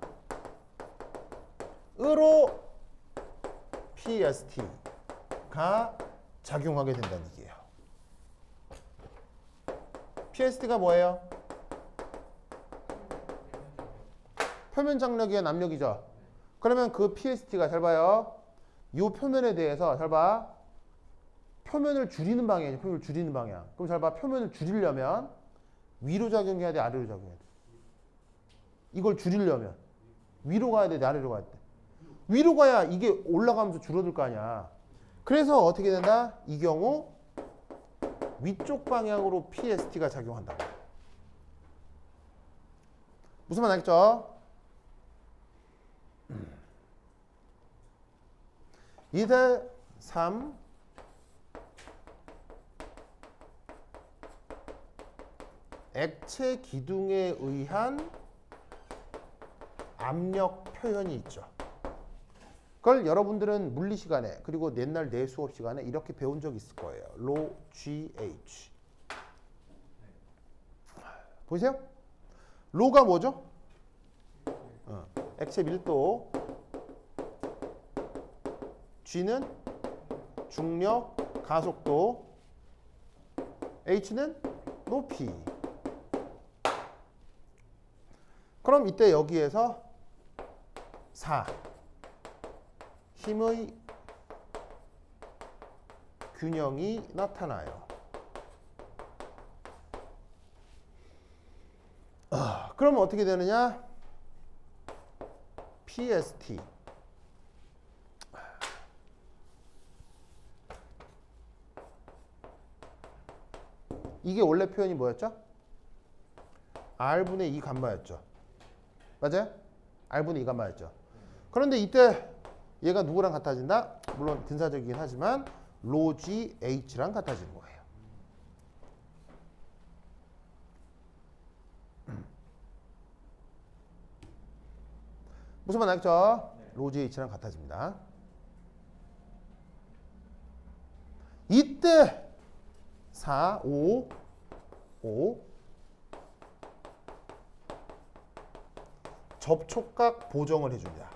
[SPEAKER 1] PST가 작용하게 된다는 얘기예요. PST가 뭐예요? 표면 장력의 압력이죠. 그러면 그 PST가 잘 봐요. 이 표면에 대해서 잘 봐. 표면을 줄이는 방향이죠. 표면을 줄이는 방향. 그럼 잘 봐. 표면을 줄이려면 위로 작용해야 돼, 아래로 작용해야 돼? 이걸 줄이려면 위로 가야 돼, 아래로 가야 돼? 위로 가야 이게 올라가면서 줄어들 거 아니야. 그래서 어떻게 된다? 이 경우 위쪽 방향으로 PST가 작용한다. 무슨 말 알겠죠? 2대 3 액체 기둥에 의한 압력 표현이 있죠. 그걸 여러분들은 물리 시간에 그리고 옛날 내 수업 시간에 이렇게 배운 적 있을 거예요. 로 GH. 보이세요? 로가 뭐죠? 액체 밀도. G는 중력, 가속도. H는 높이. 그럼 이때 여기에서 4. 힘의 균형이 나타나요. 그러면 어떻게 되느냐? PST. 이게 원래 표현이 뭐였죠? R분의 2 감마였죠. 맞아요? R분의 2 감마였죠. 그런데 이때 얘가 누구랑 같아진다? 물론 근사적이긴 하지만 로 GH랑 같아지는 거예요. 무슨 말 알겠죠? 로 GH랑 같아집니다. 이때 4, 5 접촉각 보정을 해줍니다.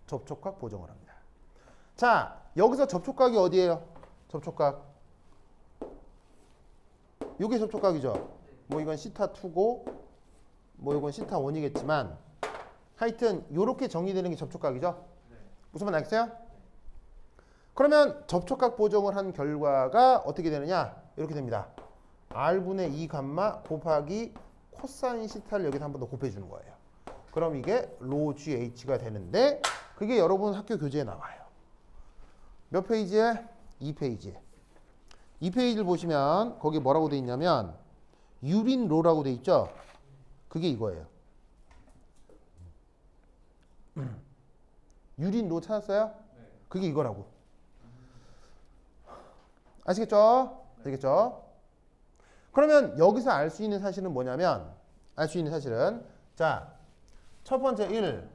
[SPEAKER 1] 접촉각 보정을 합니다. 자, 여기서 접촉각이 어디예요? 접촉각. 이게 접촉각이죠. 뭐 이건 시타2고 뭐 이건 시타1이겠지만 하여튼 이렇게 정리되는 게 접촉각이죠. 무슨 말 알겠어요? 그러면 접촉각 보정을 한 결과가 어떻게 되느냐? 이렇게 됩니다. R분의 2 감마 곱하기 코사인 시타를 여기서 한 번 더 곱해주는 거예요. 그럼 이게 로 GH가 되는데 그게 여러분 학교 교재에 나와요. 몇 페이지에? 2페이지에. 2페이지를 보시면 거기 뭐라고 돼 있냐면 유린로라고 돼 있죠? 그게 이거예요. 유린로 찾았어요? 그게 이거라고. 아시겠죠? 아시겠죠? 그러면 여기서 알 수 있는 사실은 뭐냐면 알 수 있는 사실은 자, 첫 번째 1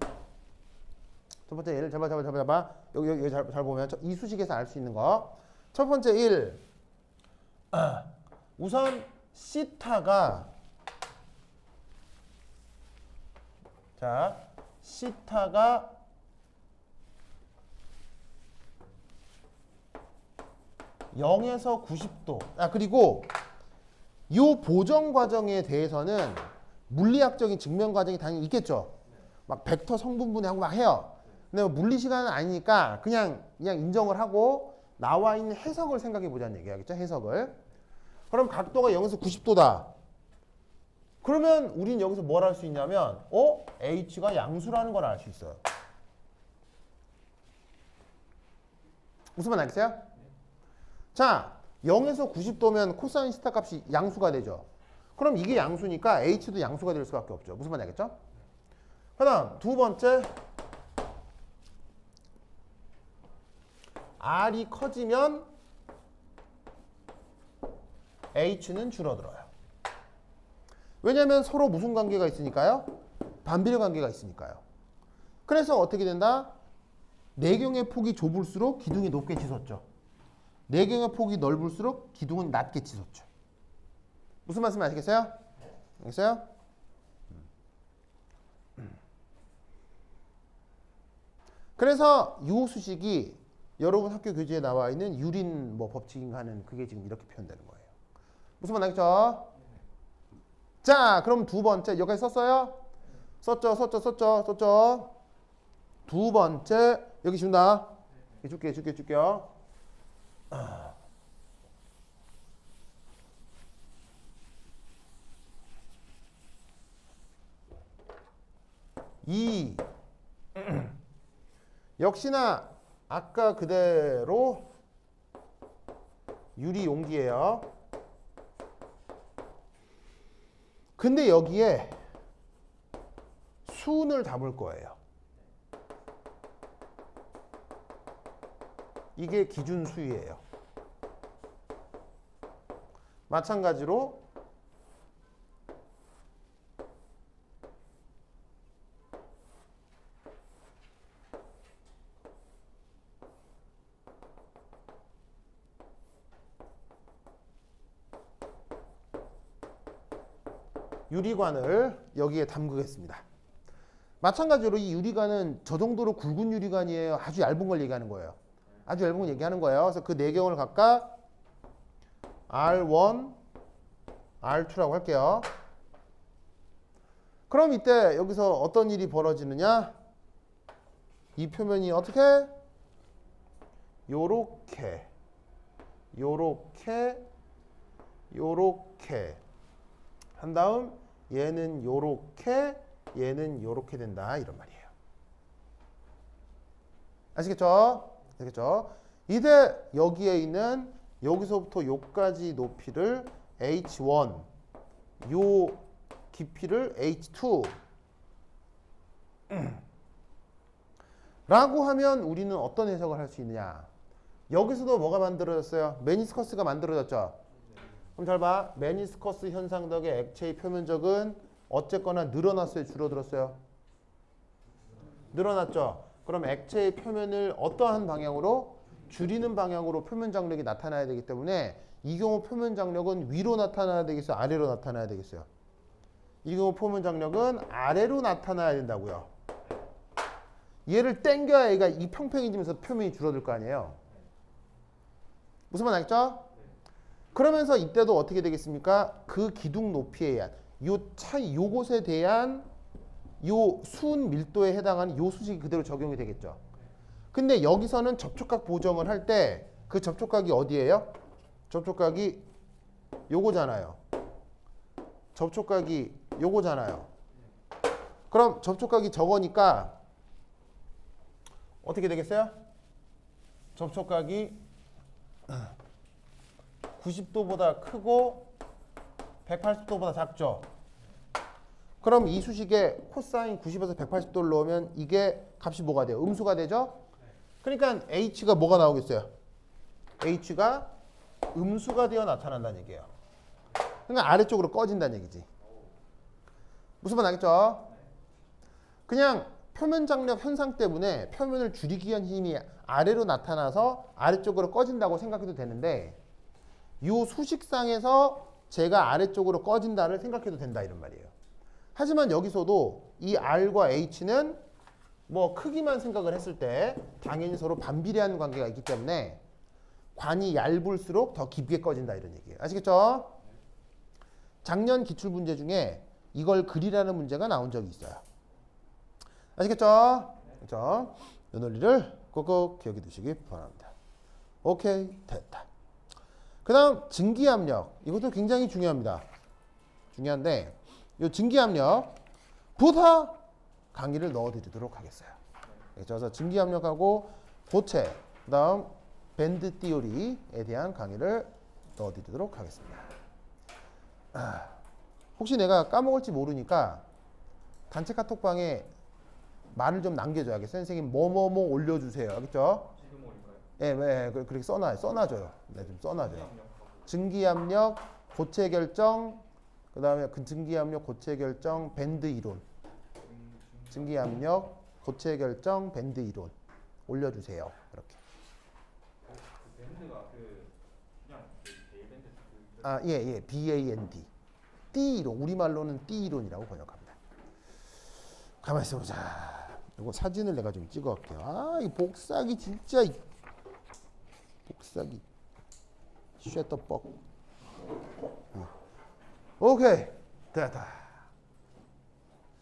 [SPEAKER 1] 잡아. 여기 잘 보면 이 수식에서 알 수 있는 거. 첫 번째 1 우선 시타가 자, 시타가 0에서 90도. 그리고 이 보정 과정에 대해서는 물리학적인 증명 과정이 당연히 있겠죠. 막 벡터 성분분해하고 막 해요. 근데 물리 시간은 아니니까 그냥 인정을 하고 나와 있는 해석을 생각해 보자는 얘기하겠죠. 해석을. 그럼 각도가 0에서 90도다. 그러면 우린 여기서 뭘 할 수 있냐면 H가 양수라는 걸 알 수 있어요. 무슨 말 알겠어요? 자, 0에서 90도면 코사인 시타 값이 양수가 되죠. 그럼 이게 양수니까 H도 양수가 될 수밖에 없죠. 무슨 말 알겠죠? 그 다음 두 번째 R이 커지면 H는 줄어들어요. 왜냐하면 서로 무슨 관계가 있으니까요? 반비례 관계가 있으니까요. 그래서 어떻게 된다? 내경의 폭이 좁을수록 기둥이 높게 치솟죠. 내경의 폭이 넓을수록 기둥은 낮게 치솟죠. 무슨 말씀 아시겠어요? 알겠어요? 그래서 이 수식이 여러분 학교 교재에 나와 있는 유린 법칙인가 하는 그게 지금 이렇게 표현되는 거예요. 무슨 말 알겠죠? 자, 그럼 두 번째 여기까지 썼어요? 썼죠. 두 번째 여기 준다. 줄게요. 이 역시나 아까 그대로 유리 용기예요. 근데 여기에 수은을 담을 거예요. 이게 기준 수위예요. 마찬가지로 유리관을 여기에 담그겠습니다. 마찬가지로 이 유리관은 저 정도로 굵은 유리관이에요? 아주 얇은 걸 얘기하는 거예요? 아주 얇은 걸 얘기하는 거예요. 그래서 그 네 경우를 각각 R1, R2라고 할게요. 그럼 이때 여기서 어떤 일이 벌어지느냐? 이 표면이 어떻게? 요렇게 한 다음 얘는 요렇게 얘는 요렇게 된다 이런 말이에요. 아시겠죠? 알겠죠? 이제 여기에 있는 여기서부터 요까지 높이를 H1 요 깊이를 H2 라고 하면 우리는 어떤 해석을 할 수 있느냐? 여기서도 뭐가 만들어졌어요? 메니스커스가 만들어졌죠? 그럼 잘 봐. 메니스커스 현상 덕에 액체의 표면적은 어쨌거나 늘어났어요? 줄어들었어요? 늘어났죠? 그럼 액체의 표면을 어떠한 방향으로? 줄이는 방향으로 표면 장력이 나타나야 되기 때문에 이 경우 표면 장력은 위로 나타나야 되겠어요? 아래로 나타나야 되겠어요? 이 경우 표면 장력은 아래로 나타나야 된다고요. 얘를 당겨야 얘가 이 평평해지면서 표면이 줄어들 거 아니에요. 무슨 말 알겠죠? 그러면서 이때도 어떻게 되겠습니까? 그 기둥 높이에 의한 요곳에 대한 요 수은 밀도에 해당하는 요 수식이 그대로 적용이 되겠죠. 근데 여기서는 접촉각 보정을 할 때 그 접촉각이 어디예요? 접촉각이 요거잖아요. 접촉각이 요거잖아요. 그럼 접촉각이 저거니까 어떻게 되겠어요? 접촉각이 90도보다 크고 180도보다 작죠. 그럼 이 수식에 코사인 90에서 180도를 넣으면 이게 값이 뭐가 돼요? 음수가 되죠? 그러니까 H가 뭐가 나오겠어요? H가 음수가 되어 나타난다는 얘기예요. 그러니까 아래쪽으로 꺼진다는 얘기지. 무슨 말 알겠죠? 그냥 표면 장력 현상 때문에 표면을 줄이기 위한 힘이 아래로 나타나서 아래쪽으로 꺼진다고 생각해도 되는데 이 수식상에서 제가 아래쪽으로 꺼진다를 생각해도 된다 이런 말이에요. 하지만 여기서도 이 R과 H는 뭐 크기만 생각을 했을 때 당연히 서로 반비례하는 관계가 있기 때문에 관이 얇을수록 더 깊게 꺼진다 이런 얘기예요. 아시겠죠? 작년 기출문제 중에 이걸 그리라는 문제가 나온 적이 있어요. 아시겠죠? 그렇죠? 이 논리를 꼭꼭 기억해 두시기 바랍니다. 오케이, 됐다. 그 다음 증기압력. 이것도 굉장히 중요합니다. 중요한데 이 증기압력부터 강의를 넣어드리도록 하겠어요. 그래서 증기압력하고 고체, 그 다음 밴드 띠오리에 대한 강의를 넣어드리도록 하겠습니다. 혹시 내가 까먹을지 모르니까 단체 카톡방에 말을 좀 남겨줘야겠어요. 선생님 뭐뭐뭐 올려주세요. 알겠죠?
[SPEAKER 2] 지금 올릴까요?
[SPEAKER 1] 예, 네, 그렇게 써놔줘요. 네, 좀 써놔줘요. 증기압력, 고체 결정, 그 다음에 그 증기압력, 고체 결정, 밴드 이론. 증기압력, 고체 결정, 밴드 이론 올려주세요. 이렇게.
[SPEAKER 2] 그 밴드가 그냥 밴드
[SPEAKER 1] 아, 예, BAND. 띠 이론, 우리말로는 띠 이론이라고 번역합니다. 가만히 있어보자. 이거 사진을 내가 좀 찍어갈게요. 아, 이 복사기 진짜. 복사기. 쉣더 뻑. 오케이, 됐다.